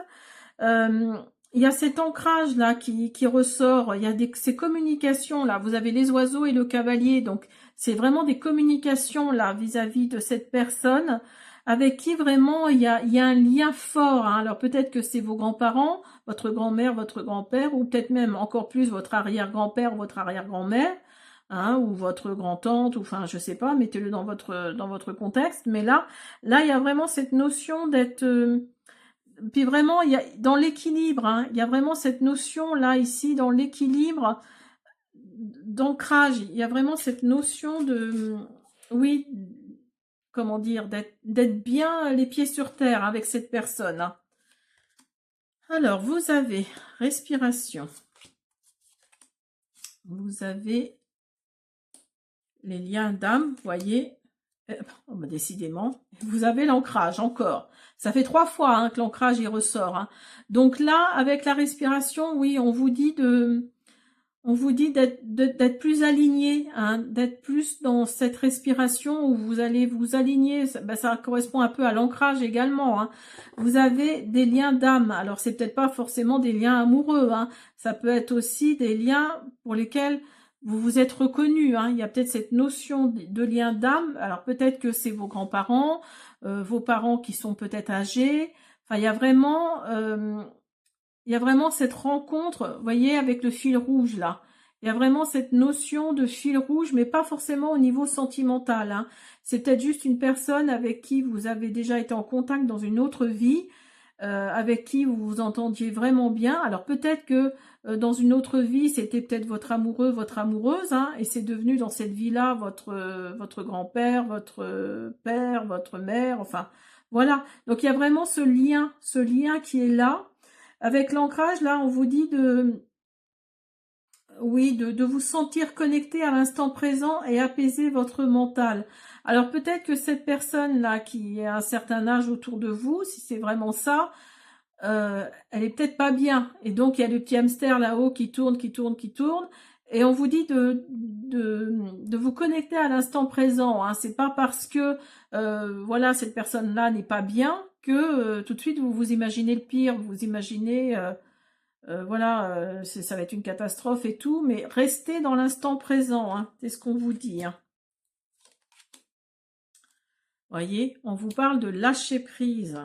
Il y a cet ancrage là qui ressort, il y a ces communications là, vous avez les oiseaux et le cavalier, donc c'est vraiment des communications là vis-à-vis de cette personne avec qui vraiment il y a un lien fort. Hein. Alors peut-être que c'est vos grands-parents, votre grand-mère, votre grand-père, ou peut-être même encore plus votre arrière-grand-père, votre arrière-grand-mère, hein, ou votre grand-tante, ou enfin je sais pas, mettez-le dans votre contexte. Mais là il y a vraiment cette notion d'être puis vraiment, il y a dans l'équilibre, hein, il y a vraiment cette notion là, ici, dans l'équilibre d'ancrage. Il y a vraiment cette notion de, oui, comment dire, d'être bien les pieds sur terre avec cette personne. Hein. Alors, vous avez respiration. Vous avez les liens d'âme, vous voyez. Oh, bah, décidément, vous avez l'ancrage encore. Ça fait 3 fois hein, que l'ancrage y ressort. Hein. Donc là, avec la respiration, oui, on vous dit d'être plus aligné, hein, d'être plus dans cette respiration où vous allez vous aligner. Ça correspond un peu à l'ancrage également. Hein. Vous avez des liens d'âme. Alors c'est peut-être pas forcément des liens amoureux. Hein. Ça peut être aussi des liens pour lesquels vous vous êtes reconnu, hein. Il y a peut-être cette notion de lien d'âme. Alors peut-être que c'est vos grands-parents, vos parents qui sont peut-être âgés. Enfin, il y a vraiment cette rencontre, vous voyez, avec le fil rouge là. Il y a vraiment cette notion de fil rouge, mais pas forcément au niveau sentimental. Hein. C'est peut-être juste une personne avec qui vous avez déjà été en contact dans une autre vie, avec qui vous vous entendiez vraiment bien. Alors peut-être que dans une autre vie, c'était peut-être votre amoureux, votre amoureuse, hein, et c'est devenu dans cette vie-là votre grand-père, votre père, votre mère, enfin voilà. Donc il y a vraiment ce lien qui est là. Avec l'ancrage, là, on vous dit de vous sentir connecté à l'instant présent et apaiser votre mental. Alors peut-être que cette personne-là qui est à un certain âge autour de vous, si c'est vraiment ça, elle est peut-être pas bien. Et donc il y a le petit hamster là-haut qui tourne, qui tourne, qui tourne. Et on vous dit de vous connecter à l'instant présent. Hein. C'est pas parce que voilà cette personne-là n'est pas bien que tout de suite vous vous imaginez le pire, vous imaginez voilà, ça va être une catastrophe et tout, mais restez dans l'instant présent, hein, c'est ce qu'on vous dit. Hein. Voyez, on vous parle de lâcher prise.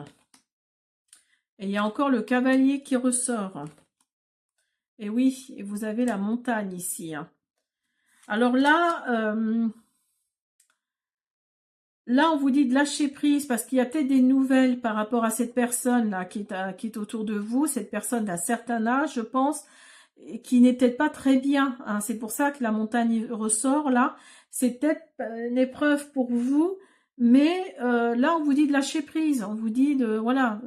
Et il y a encore le cavalier qui ressort. Et oui, et vous avez la montagne ici. Hein. Alors là, là, on vous dit de lâcher prise parce qu'il y a peut-être des nouvelles par rapport à cette personne-là qui est autour de vous, cette personne d'un certain âge, je pense, et qui n'est peut-être pas très bien. Hein. C'est pour ça que la montagne ressort là. C'est peut-être une épreuve pour vous, mais là, on vous dit de lâcher prise. On vous dit de, voilà,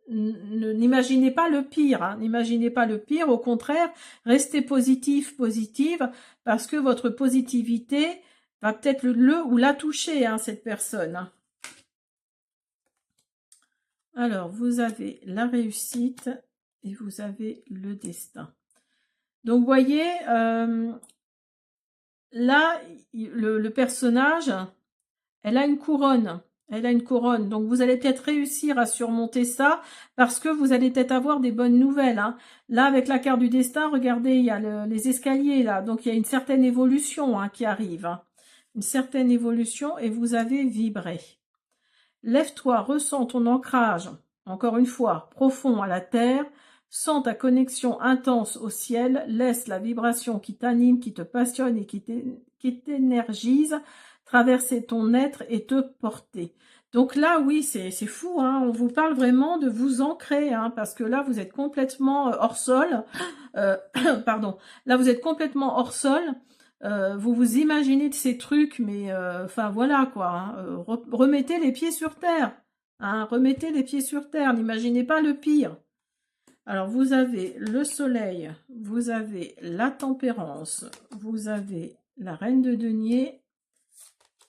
n'imaginez pas le pire. Hein. N'imaginez pas le pire. Au contraire, restez positive, parce que votre positivité va peut-être le ou la toucher, hein, cette personne. Hein. Alors, vous avez la réussite et vous avez le destin. Donc, vous voyez, là, le personnage, elle a une couronne. Elle a une couronne. Donc, vous allez peut-être réussir à surmonter ça parce que vous allez peut-être avoir des bonnes nouvelles. Hein. Là, avec la carte du destin, regardez, il y a les escaliers là. Donc, il y a une certaine évolution hein, qui arrive. Hein. Une certaine évolution et vous avez vibré. Lève-toi, ressens ton ancrage, encore une fois, profond à la terre, sens ta connexion intense au ciel, laisse la vibration qui t'anime, qui te passionne et qui t'énergise traverser ton être et te porter. Donc là, oui, c'est fou, hein, on vous parle vraiment de vous ancrer, hein, parce que là, vous êtes complètement hors sol, pardon, là, vous êtes complètement hors sol, vous vous imaginez de ces trucs, mais enfin voilà quoi. Hein, remettez les pieds sur terre. Hein, remettez les pieds sur terre. N'imaginez pas le pire. Alors vous avez le soleil, vous avez la tempérance, vous avez la reine de denier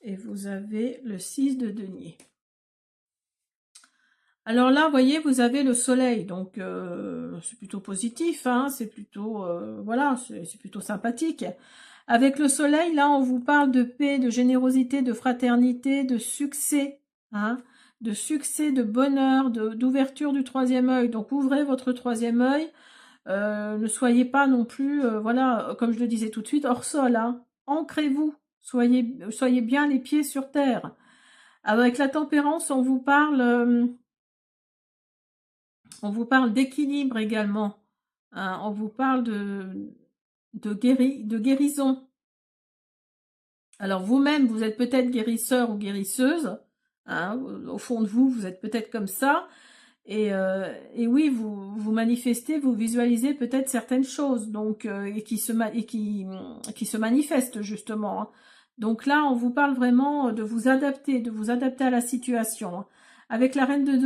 et vous avez le 6 de denier. Alors là, vous voyez, vous avez le soleil, donc c'est plutôt positif, hein, c'est plutôt, voilà, c'est plutôt sympathique. Avec le soleil, là, on vous parle de paix, de générosité, de fraternité, de succès, hein, de succès, de bonheur, d'ouverture du troisième œil. Donc ouvrez votre troisième œil, ne soyez pas non plus, voilà, comme je le disais tout de suite, hors sol, hein. Ancrez-vous, soyez bien les pieds sur terre. Avec la tempérance, on vous parle d'équilibre également, hein, on vous parle de guérison. Alors vous-même, vous êtes peut-être guérisseur ou guérisseuse, hein, au fond de vous, vous êtes peut-être comme ça, et oui, vous manifestez, vous visualisez peut-être certaines choses, donc et qui se manifestent justement, hein. Donc là, on vous parle vraiment de vous adapter à la situation, hein. Avec la reine de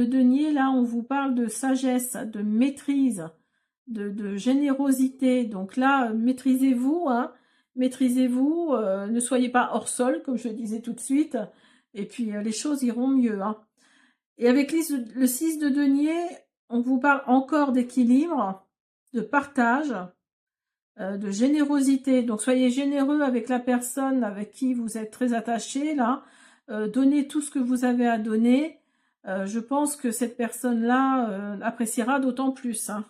denier, là, on vous parle de sagesse, de maîtrise, de générosité. Donc là, maîtrisez-vous, hein, maîtrisez-vous, ne soyez pas hors sol, comme je le disais tout de suite, et puis les choses iront mieux, hein. Et avec le 6 de denier, on vous parle encore d'équilibre, de partage, de générosité. Donc soyez généreux avec la personne avec qui vous êtes très attaché, là. Donnez tout ce que vous avez à donner. Je pense que cette personne-là appréciera d'autant plus, hein.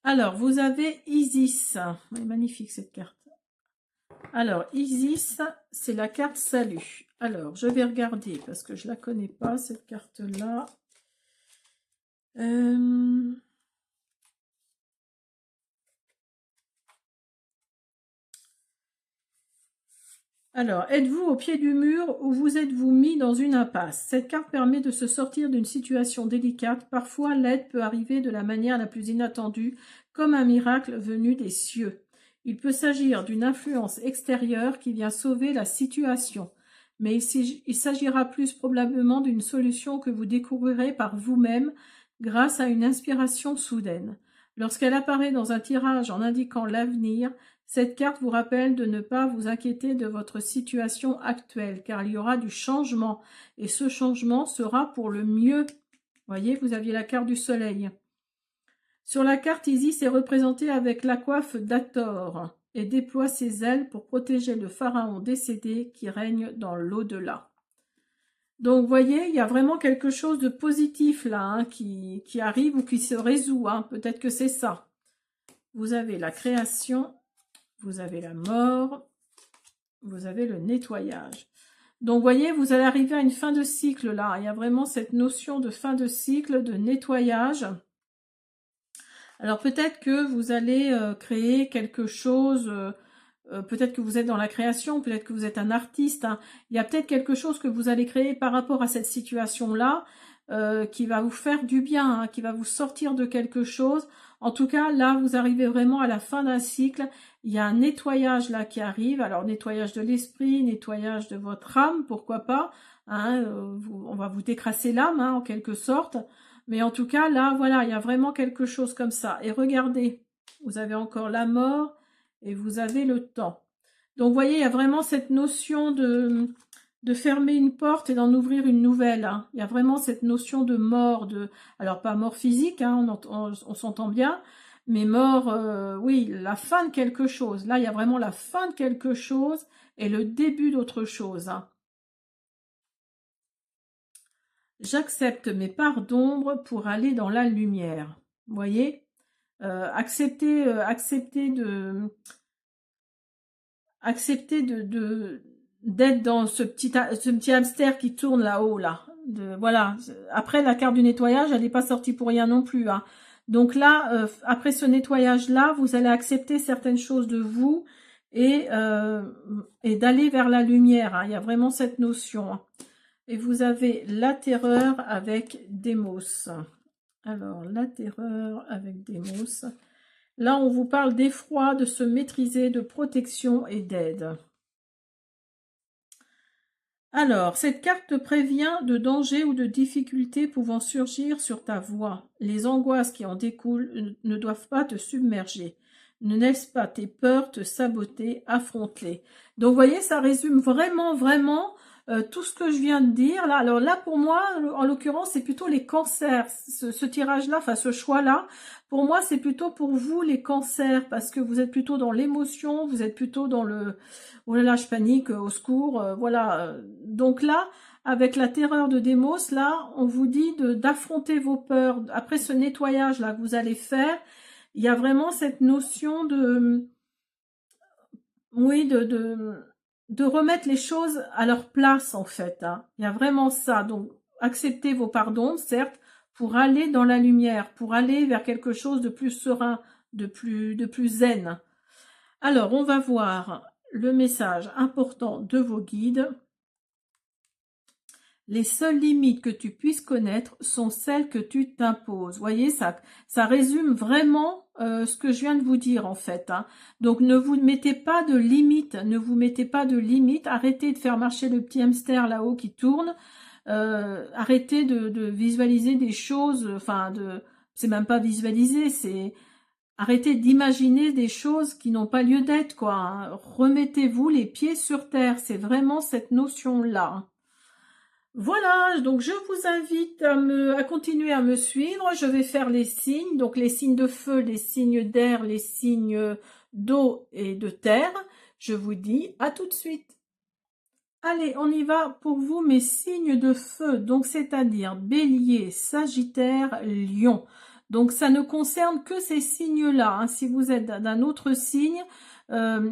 Alors, vous avez Isis. Elle est magnifique cette carte. Alors, Isis, c'est la carte salut. Alors, je vais regarder parce que je ne la connais pas, cette carte-là. Alors, êtes-vous au pied du mur ou vous êtes-vous mis dans une impasse? Cette carte permet de se sortir d'une situation délicate. Parfois, l'aide peut arriver de la manière la plus inattendue, comme un miracle venu des cieux. Il peut s'agir d'une influence extérieure qui vient sauver la situation, mais il s'agira plus probablement d'une solution que vous découvrirez par vous-même grâce à une inspiration soudaine. Lorsqu'elle apparaît dans un tirage en indiquant l'avenir, cette carte vous rappelle de ne pas vous inquiéter de votre situation actuelle, car il y aura du changement, et ce changement sera pour le mieux. Voyez, vous aviez la carte du soleil. Sur la carte, Isis est représentée avec la coiffe d'Hathor et déploie ses ailes pour protéger le pharaon décédé qui règne dans l'au-delà. Donc, vous voyez, il y a vraiment quelque chose de positif là, hein, qui arrive ou qui se résout, hein. Peut-être que c'est ça. Vous avez la création, vous avez la mort, vous avez le nettoyage. Donc, vous voyez, vous allez arriver à une fin de cycle là. Il y a vraiment cette notion de fin de cycle, de nettoyage. Alors, peut-être que vous allez créer quelque chose, peut-être que vous êtes dans la création, peut-être que vous êtes un artiste, hein. Il y a peut-être quelque chose que vous allez créer par rapport à cette situation-là, qui va vous faire du bien, hein, qui va vous sortir de quelque chose. En tout cas, là, vous arrivez vraiment à la fin d'un cycle. Il y a un nettoyage là qui arrive. Alors, nettoyage de l'esprit, nettoyage de votre âme, pourquoi pas, hein, on va vous décrasser l'âme, hein, en quelque sorte. Mais en tout cas, là, voilà, il y a vraiment quelque chose comme ça. Et regardez, vous avez encore la mort et vous avez le temps. Donc, vous voyez, il y a vraiment cette notion de fermer une porte et d'en ouvrir une nouvelle, hein. Il y a vraiment cette notion de mort, alors pas mort physique, hein, on s'entend bien, mais mort, oui, la fin de quelque chose. Là, il y a vraiment la fin de quelque chose et le début d'autre chose, hein. J'accepte mes parts d'ombre pour aller dans la lumière. Vous voyez, accepter d'être dans ce petit hamster qui tourne là-haut, là. Voilà. Après, la carte du nettoyage, elle n'est pas sortie pour rien non plus, hein. Donc là, après ce nettoyage-là, vous allez accepter certaines choses de vous et d'aller vers la lumière, hein. Il y a vraiment cette notion, hein. Et vous avez la terreur avec Démos. Alors, la terreur avec Démos. Là, on vous parle d'effroi, de se maîtriser, de protection et d'aide. Alors, cette carte te prévient de dangers ou de difficultés pouvant surgir sur ta voie. Les angoisses qui en découlent ne doivent pas te submerger. Ne laisse pas tes peurs te saboter, affronte-les. Donc, vous voyez, ça résume vraiment, vraiment tout ce que je viens de dire. Là, alors là, pour moi, en l'occurrence, c'est plutôt les cancers. Ce tirage-là, enfin ce choix-là, pour moi, c'est plutôt pour vous, les cancers, parce que vous êtes plutôt dans l'émotion, vous êtes plutôt dans le « oh là là, je panique, au secours voilà. Donc là, avec la terreur de Démos, là, on vous dit d'affronter vos peurs. Après ce nettoyage-là que vous allez faire, il y a vraiment cette notion de... Oui, de remettre les choses à leur place, en fait. Hein. Il y a vraiment ça. Donc, acceptez vos pardons, certes, pour aller dans la lumière, pour aller vers quelque chose de plus serein, de plus zen. Alors, on va voir le message important de vos guides. Les seules limites que tu puisses connaître sont celles que tu t'imposes. Vous voyez, ça résume vraiment ce que je viens de vous dire en fait. Hein. Donc ne vous mettez pas de limites, ne vous mettez pas de limites. Arrêtez de faire marcher le petit hamster là-haut qui tourne. Arrêtez de visualiser des choses, enfin c'est même pas visualiser, c'est arrêtez d'imaginer des choses qui n'ont pas lieu d'être quoi. Hein. Remettez-vous les pieds sur terre. C'est vraiment cette notion-là. Hein. Voilà, donc je vous invite à continuer à me suivre. Je vais faire les signes, donc les signes de feu, les signes d'air, les signes d'eau et de terre. Je vous dis à tout de suite. Allez, on y va pour vous, mes signes de feu, donc c'est-à-dire Bélier, Sagittaire, Lion. Donc ça ne concerne que ces signes-là. Hein. Si vous êtes d'un autre signe,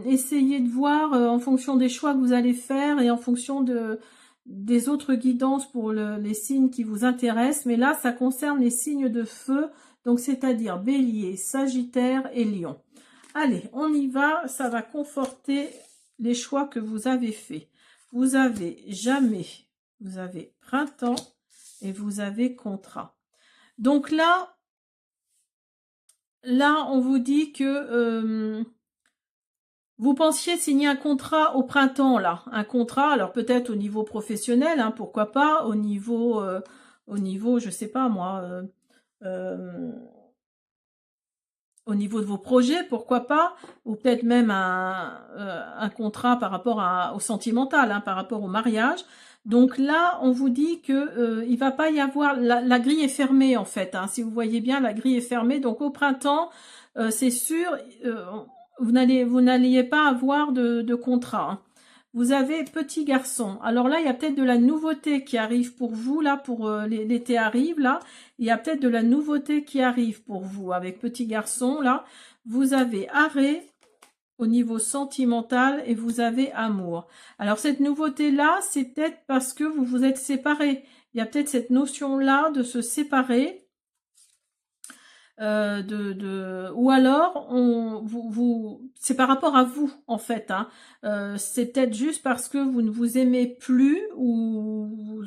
essayez de voir en fonction des choix que vous allez faire et en fonction des autres guidances pour les signes qui vous intéressent, mais là, ça concerne les signes de feu, donc c'est-à-dire Bélier, Sagittaire et Lion. Allez, on y va, ça va conforter les choix que vous avez faits. Vous avez jamais, vous avez printemps et vous avez contrat. Donc là, on vous dit que... vous pensiez signer un contrat au printemps, là, un contrat, alors peut-être au niveau professionnel, hein, pourquoi pas, au niveau, je sais pas moi, au niveau de vos projets, pourquoi pas, ou peut-être même un contrat par rapport au sentimental, hein, par rapport au mariage. Donc là, on vous dit que il va pas y avoir, la grille est fermée en fait, hein, si vous voyez bien, la grille est fermée, donc au printemps, c'est sûr, vous n'alliez pas avoir de contrat. Hein. Vous avez petit garçon. Alors là, il y a peut-être de la nouveauté qui arrive pour vous, là, pour l'été arrive, là. Il y a peut-être de la nouveauté qui arrive pour vous avec petit garçon, là. Vous avez arrêt au niveau sentimental et vous avez amour. Alors cette nouveauté-là, c'est peut-être parce que vous vous êtes séparés. Il y a peut-être cette notion-là de se séparer. Ou alors c'est par rapport à vous en fait hein. C'est peut-être juste parce que vous ne vous aimez plus ou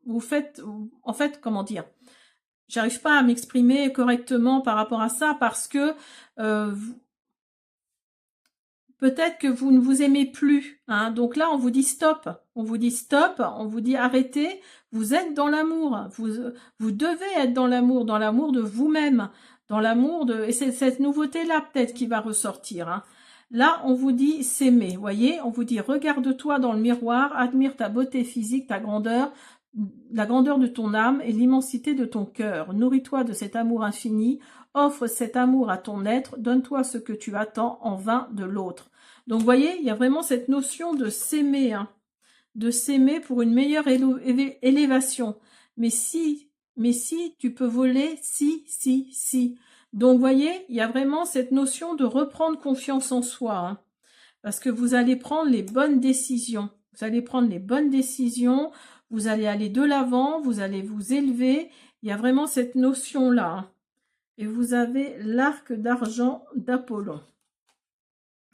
vous faites en fait comment dire, j'arrive pas à m'exprimer correctement par rapport à ça parce que peut-être que vous ne vous aimez plus hein. Donc là on vous dit stop, on vous dit arrêtez, vous êtes dans l'amour, vous devez être dans l'amour de vous-même, dans l'amour de... Et c'est cette nouveauté-là peut-être qui va ressortir. Hein. Là, on vous dit s'aimer, voyez, on vous dit regarde-toi dans le miroir, admire ta beauté physique, ta grandeur, la grandeur de ton âme et l'immensité de ton cœur. Nourris-toi de cet amour infini, offre cet amour à ton être, donne-toi ce que tu attends en vain de l'autre. Donc, vous voyez, il y a vraiment cette notion de s'aimer, hein, de s'aimer pour une meilleure élévation. Mais si tu peux voler, si. Donc, vous voyez, il y a vraiment cette notion de reprendre confiance en soi. Hein, parce que vous allez prendre les bonnes décisions. Vous allez prendre les bonnes décisions, vous allez aller de l'avant, vous allez vous élever. Il y a vraiment cette notion-là. Hein. Et vous avez l'arc d'argent d'Apollon.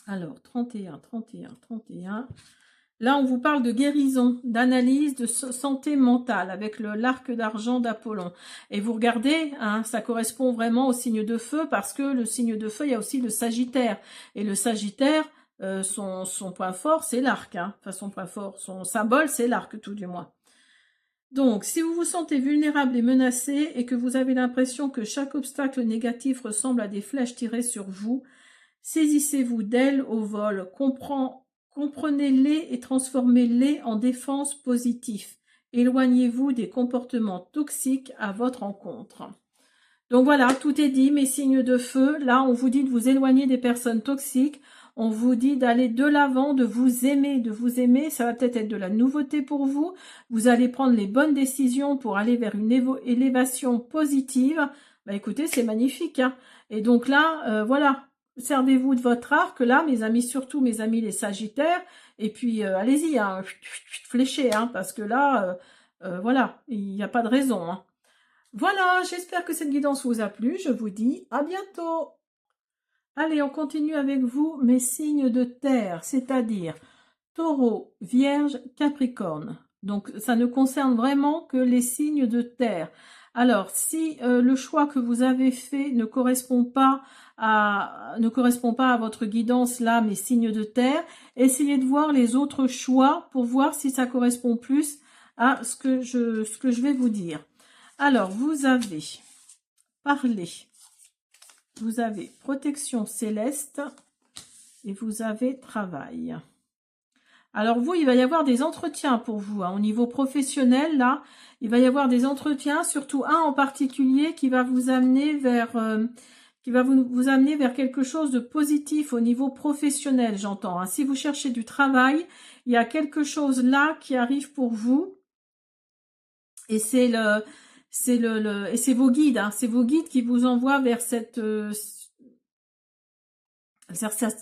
Alors, 31. Là, on vous parle de guérison, d'analyse, de santé mentale avec l'arc d'argent d'Apollon. Et vous regardez, hein, ça correspond vraiment au signe de feu parce que le signe de feu, il y a aussi le Sagittaire. Et le Sagittaire, son point fort, c'est l'arc. Hein. Enfin, son point fort, son symbole, c'est l'arc, tout du moins. Donc, si vous vous sentez vulnérable et menacé et que vous avez l'impression que chaque obstacle négatif ressemble à des flèches tirées sur vous, Saisissez-vous d'elles au vol, comprenez-les et transformez-les en défense positive. Éloignez-vous des comportements toxiques à votre encontre. Donc voilà, tout est dit, mes signes de feu. Là, on vous dit de vous éloigner des personnes toxiques. On vous dit d'aller de l'avant, de vous aimer, de vous aimer. Ça va peut-être être de la nouveauté pour vous. Vous allez prendre les bonnes décisions pour aller vers une élévation positive. Bah écoutez, c'est magnifique, hein. Et donc là, voilà, servez-vous de votre arc, là, mes amis, surtout mes amis les Sagittaires. Et puis, allez-y, hein, fléchez, hein, parce que là, voilà, il n'y a pas de raison, hein. Voilà, j'espère que cette guidance vous a plu. Je vous dis à bientôt. Allez, on continue avec vous, mes signes de terre, c'est-à-dire Taureau, Vierge, Capricorne. Donc, ça ne concerne vraiment que les signes de terre. Alors, si le choix que vous avez fait ne correspond pas à votre guidance, là, mes signes de terre, essayez de voir les autres choix pour voir si ça correspond plus à ce que je vais vous dire. Alors, vous avez parlé, vous avez protection céleste et vous avez travail. Alors vous, il va y avoir des entretiens pour vous, hein, au niveau professionnel, là, il va y avoir des entretiens, surtout un en particulier qui va vous amener vers, vous amener vers quelque chose de positif au niveau professionnel, j'entends, hein. Si vous cherchez du travail, il y a quelque chose là qui arrive pour vous et c'est vos guides, hein, c'est vos guides qui vous envoient vers cette,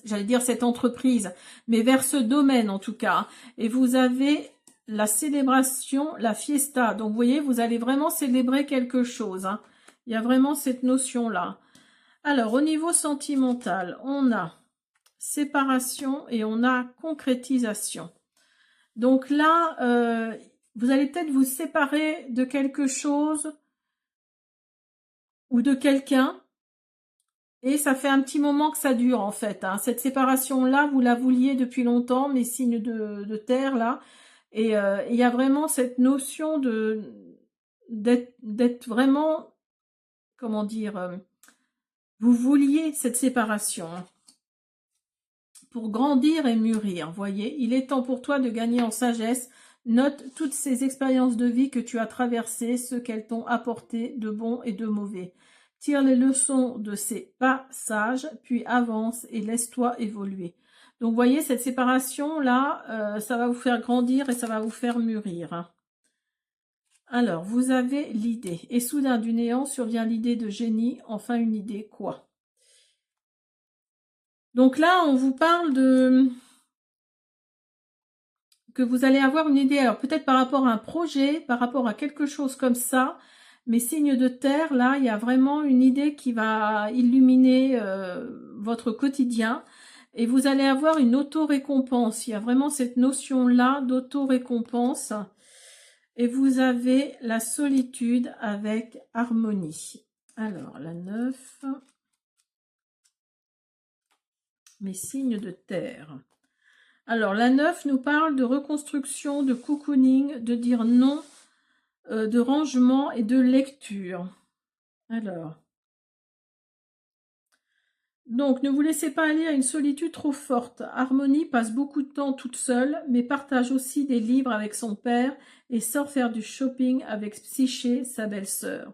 j'allais dire cette entreprise, mais vers ce domaine en tout cas. Et vous avez la célébration, la fiesta. Donc vous voyez, vous allez vraiment célébrer quelque chose, hein. Il y a vraiment cette notion-là. Alors au niveau sentimental, on a séparation et on a concrétisation. Donc là, vous allez peut-être vous séparer de quelque chose ou de quelqu'un. Et ça fait un petit moment que ça dure en fait, hein. Cette séparation-là, vous la vouliez depuis longtemps, mes signes de terre là. Et il y a vraiment cette notion d'être vraiment, comment dire, vous vouliez cette séparation, hein, pour grandir et mûrir, voyez. Il est temps pour toi de gagner en sagesse. Note toutes ces expériences de vie que tu as traversées, ce qu'elles t'ont apporté de bon et de mauvais. Tire les leçons de ces passages, puis avance et laisse-toi évoluer. Donc, vous voyez, cette séparation-là, ça va vous faire grandir et ça va vous faire mûrir, hein. Alors, vous avez l'idée. Et soudain, du néant survient l'idée de génie. Enfin, une idée, quoi? Donc là, on vous parle de... que vous allez avoir une idée, alors peut-être par rapport à un projet, par rapport à quelque chose comme ça, mais signes de terre, là, il y a vraiment une idée qui va illuminer votre quotidien et vous allez avoir une auto-récompense. Il y a vraiment cette notion-là d'auto-récompense et vous avez la solitude avec harmonie. Alors, la 9, mes signes de terre. Alors, la 9 nous parle de reconstruction, de cocooning, de dire non, de rangement et de lecture. Alors, donc, ne vous laissez pas aller à une solitude trop forte. Harmonie passe beaucoup de temps toute seule, mais partage aussi des livres avec son père et sort faire du shopping avec Psyché, sa belle-sœur.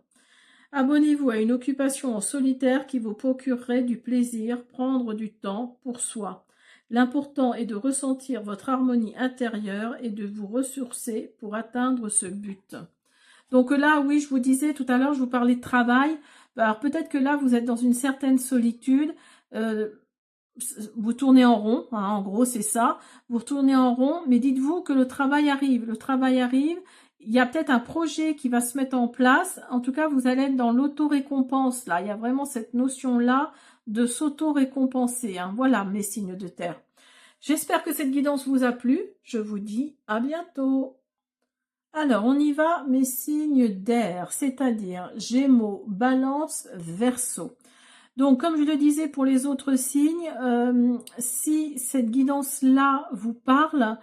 Abonnez-vous à une occupation en solitaire qui vous procurerait du plaisir, prendre du temps pour soi. L'important est de ressentir votre harmonie intérieure et de vous ressourcer pour atteindre ce but. Donc là, oui, je vous disais tout à l'heure, je vous parlais de travail. Alors peut-être que là, vous êtes dans une certaine solitude. Vous tournez en rond, hein, en gros, c'est ça. Vous retournez en rond, mais dites-vous que le travail arrive. Le travail arrive. Il y a peut-être un projet qui va se mettre en place. En tout cas, vous allez être dans l'auto-récompense. Là, il y a vraiment cette notion-là de s'auto-récompenser, hein. Voilà mes signes de terre. J'espère que cette guidance vous a plu. Je vous dis à bientôt. Alors, on y va, mes signes d'air, c'est-à-dire Gémeaux, Balance, Verseau. Donc, comme je le disais pour les autres signes, si cette guidance-là vous parle,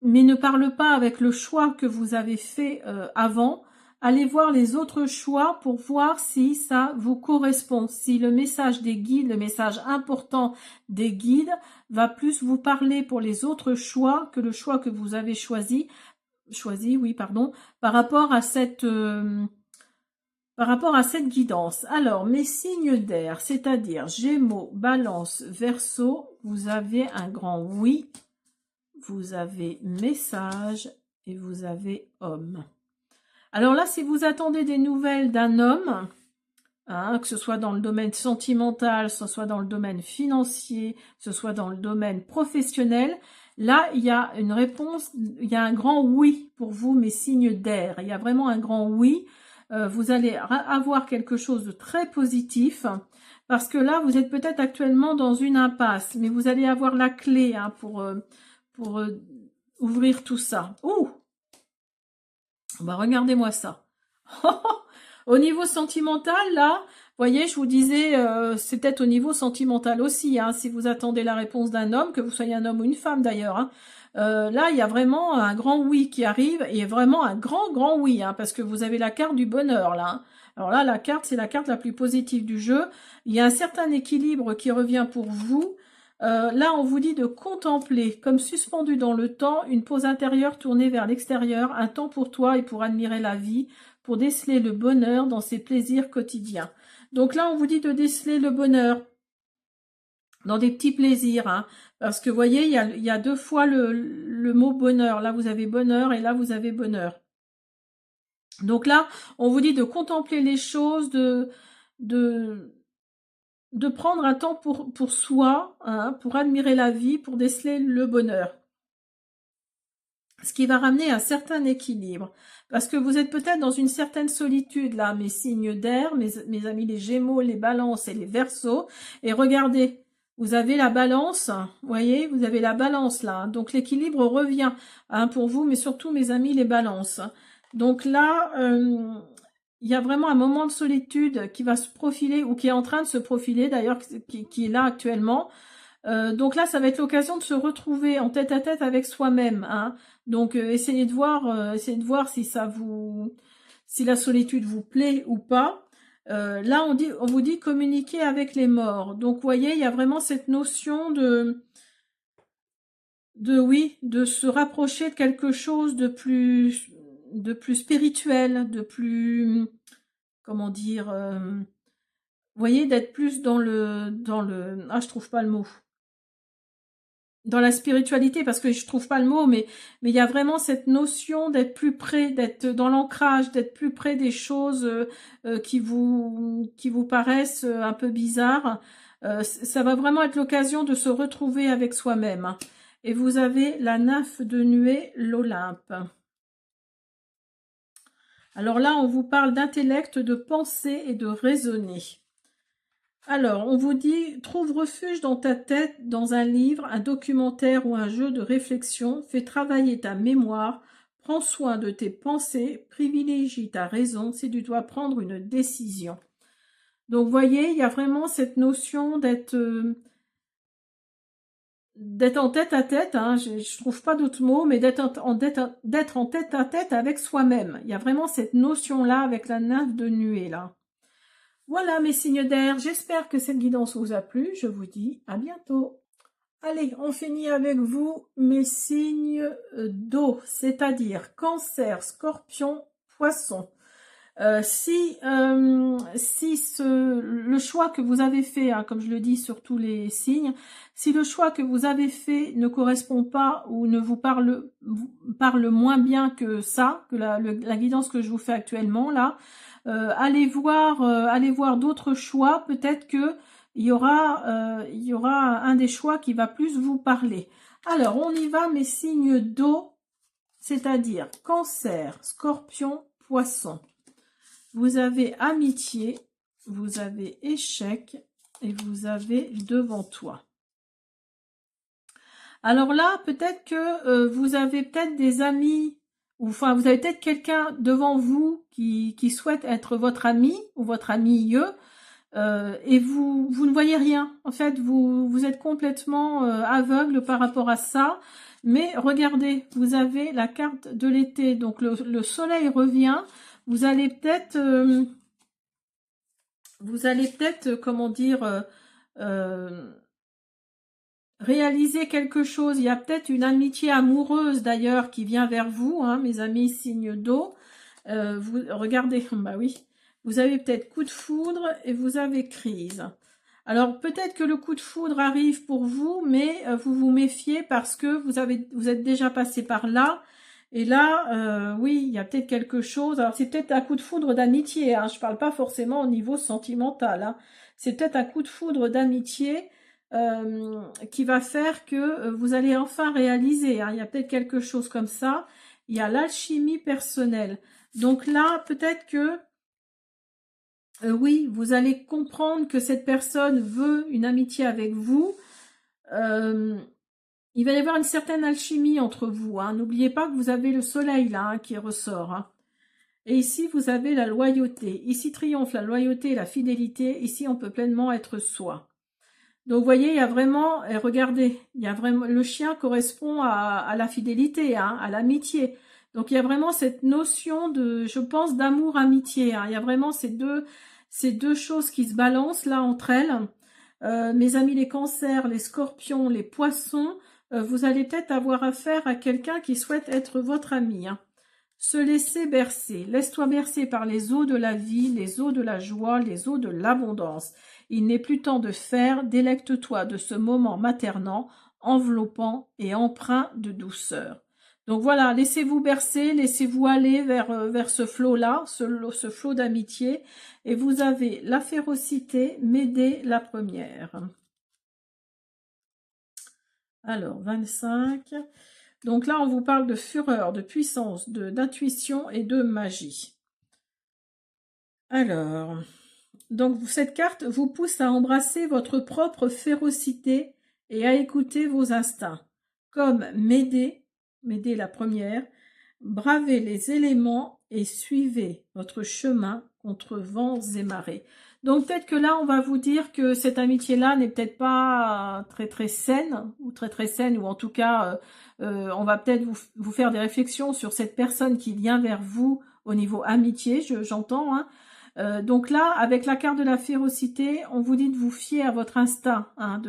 mais ne parle pas avec le choix que vous avez fait avant, allez voir les autres choix pour voir si ça vous correspond, si le message des guides, le message important des guides va plus vous parler pour les autres choix que le choix que vous avez choisi, oui, pardon, par rapport à cette guidance. Alors, mes signes d'air, c'est-à-dire Gémeaux, Balance, Verseau, vous avez un grand oui, vous avez message et vous avez homme. Alors là, si vous attendez des nouvelles d'un homme, hein, que ce soit dans le domaine sentimental, que ce soit dans le domaine financier, que ce soit dans le domaine professionnel, là, il y a une réponse, il y a un grand oui pour vous, mes signes d'air. Il y a vraiment un grand oui. Vous allez avoir quelque chose de très positif, parce que là, vous êtes peut-être actuellement dans une impasse, mais vous allez avoir la clé hein, pour ouvrir tout ça. Ouh! Bah, regardez-moi ça. Au niveau sentimental, là, voyez, je vous disais, c'est peut-être au niveau sentimental aussi, hein, si vous attendez la réponse d'un homme, que vous soyez un homme ou une femme d'ailleurs. Hein. Là, il y a vraiment un grand oui qui arrive, et vraiment un grand oui, hein, parce que vous avez la carte du bonheur, là. Hein. Alors là, la carte, c'est la carte la plus positive du jeu. Il y a un certain équilibre qui revient pour vous. Là, on vous dit de contempler, comme suspendu dans le temps, une pause intérieure tournée vers l'extérieur, un temps pour toi et pour admirer la vie, pour déceler le bonheur dans ses plaisirs quotidiens. Donc là, on vous dit de déceler le bonheur dans des petits plaisirs, hein, parce que vous voyez, il y a deux fois le mot bonheur. Là, vous avez bonheur et là, vous avez bonheur. Donc là, on vous dit de contempler les choses, de prendre un temps pour soi, hein, pour admirer la vie, pour déceler le bonheur. Ce qui va ramener un certain équilibre. Parce que vous êtes peut-être dans une certaine solitude, là, mes signes d'air, mes amis les Gémeaux, les Balances et les Verseaux. Et regardez, vous avez la Balance, vous voyez, vous avez la Balance, là. Donc l'équilibre revient hein, pour vous, mais surtout, mes amis les Balances. Donc là, il y a vraiment un moment de solitude qui va se profiler, ou qui est en train de se profiler, d'ailleurs, qui est là actuellement. Donc là, ça va être l'occasion de se retrouver en tête à tête avec soi-même. Hein. Donc essayez de voir si si la solitude vous plaît ou pas. Là, on vous dit communiquer avec les morts. Donc, vous voyez, il y a vraiment cette notion de se rapprocher de quelque chose de plus spirituel, de plus, comment dire, vous voyez, d'être plus dans je trouve pas le mot. Dans la spiritualité, parce que je trouve pas le mot, mais il y a vraiment cette notion d'être plus près, d'être dans l'ancrage, d'être plus près des choses qui vous paraissent un peu bizarres. Ça va vraiment être l'occasion de se retrouver avec soi-même. Et vous avez la nymphe de nuée, l'Olympe. Alors là, on vous parle d'intellect, de penser et de raisonner. Alors, on vous dit, trouve refuge dans ta tête, dans un livre, un documentaire ou un jeu de réflexion, fais travailler ta mémoire, prends soin de tes pensées, privilégie ta raison si tu dois prendre une décision. Donc, vous voyez, il y a vraiment cette notion d'être en tête à tête, hein, je trouve pas d'autres mots, mais d'être en tête à tête avec soi-même. Il y a vraiment cette notion-là avec la nymphe de nuée, là. Voilà mes signes d'air, j'espère que cette guidance vous a plu, je vous dis à bientôt. Allez, on finit avec vous mes signes d'eau, c'est-à-dire Cancer, Scorpion, Poisson. Si le choix que vous avez fait, hein, comme je le dis sur tous les signes, si le choix que vous avez fait ne correspond pas ou ne vous parle moins bien que ça, que la guidance que je vous fais actuellement là, allez voir d'autres choix. Peut-être que il y aura un des choix qui va plus vous parler. Alors on y va, mes signes d'eau, c'est-à-dire Cancer, Scorpion, Poisson. Vous avez amitié, vous avez échec et vous avez devant toi. Alors là, peut-être que vous avez peut-être des amis, ou enfin vous avez peut-être quelqu'un devant vous qui souhaite être votre ami ou votre amie, et vous ne voyez rien. En fait, vous êtes complètement aveugle par rapport à ça. Mais regardez, vous avez la carte de l'été, donc le soleil revient. vous allez peut-être, comment dire, réaliser quelque chose. Il y a peut-être une amitié amoureuse d'ailleurs qui vient vers vous, hein, mes amis signe d'eau. Vous regardez, bah oui, vous avez peut-être coup de foudre et vous avez crise. Alors peut-être que le coup de foudre arrive pour vous, mais vous vous méfiez parce que vous êtes déjà passé par là. Et là, oui, il y a peut-être quelque chose. Alors c'est peut-être un coup de foudre d'amitié. Hein, je parle pas forcément au niveau sentimental. Hein. C'est peut-être un coup de foudre d'amitié qui va faire que vous allez enfin réaliser. Hein, il y a peut-être quelque chose comme ça. Il y a l'alchimie personnelle. Donc là, peut-être que oui, vous allez comprendre que cette personne veut une amitié avec vous. Il va y avoir une certaine alchimie entre vous. Hein. N'oubliez pas que vous avez le soleil là hein, qui ressort. Hein. Et ici, vous avez la loyauté. Ici triomphe la loyauté et la fidélité. Ici, on peut pleinement être soi. Donc, vous voyez, il y a vraiment, et regardez, il y a vraiment, le chien correspond à la fidélité, hein, à l'amitié. Donc, il y a vraiment cette notion de, je pense, d'amour-amitié. Hein. Il y a vraiment ces deux choses qui se balancent là entre elles. Mes amis les cancers, les scorpions, les poissons, vous allez peut-être avoir affaire à quelqu'un qui souhaite être votre ami. Hein. Se laisser bercer. Laisse-toi bercer par les eaux de la vie, les eaux de la joie, les eaux de l'abondance. Il n'est plus temps de faire, délecte-toi de ce moment maternant, enveloppant et empreint de douceur. Donc voilà, laissez-vous bercer, laissez-vous aller vers ce flot-là, ce flot d'amitié. Et vous avez la férocité, Médée la première. Alors, 25. Donc là, on vous parle de fureur, de puissance, d'intuition et de magie. Alors, donc cette carte vous pousse à embrasser votre propre férocité et à écouter vos instincts. Comme Médée la première, bravez les éléments et suivez votre chemin contre vents et marées. Donc peut-être que là, on va vous dire que cette amitié-là n'est peut-être pas très très saine, ou en tout cas, on va peut-être vous faire des réflexions sur cette personne qui vient vers vous au niveau amitié, j'entends. Hein. Donc là, avec la carte de la férocité, on vous dit de vous fier à votre instinct. Hein,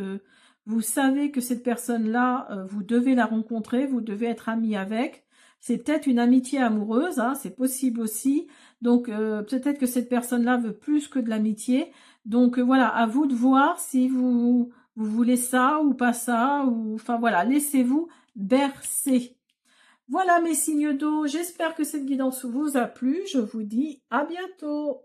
vous savez que cette personne-là, vous devez la rencontrer, vous devez être ami avec. C'est peut-être une amitié amoureuse, hein, c'est possible aussi. Donc peut-être que cette personne-là veut plus que de l'amitié. Donc voilà, à vous de voir si vous voulez ça ou pas ça. Ou enfin voilà, laissez-vous bercer. Voilà mes signes d'eau, j'espère que cette guidance vous a plu. Je vous dis à bientôt.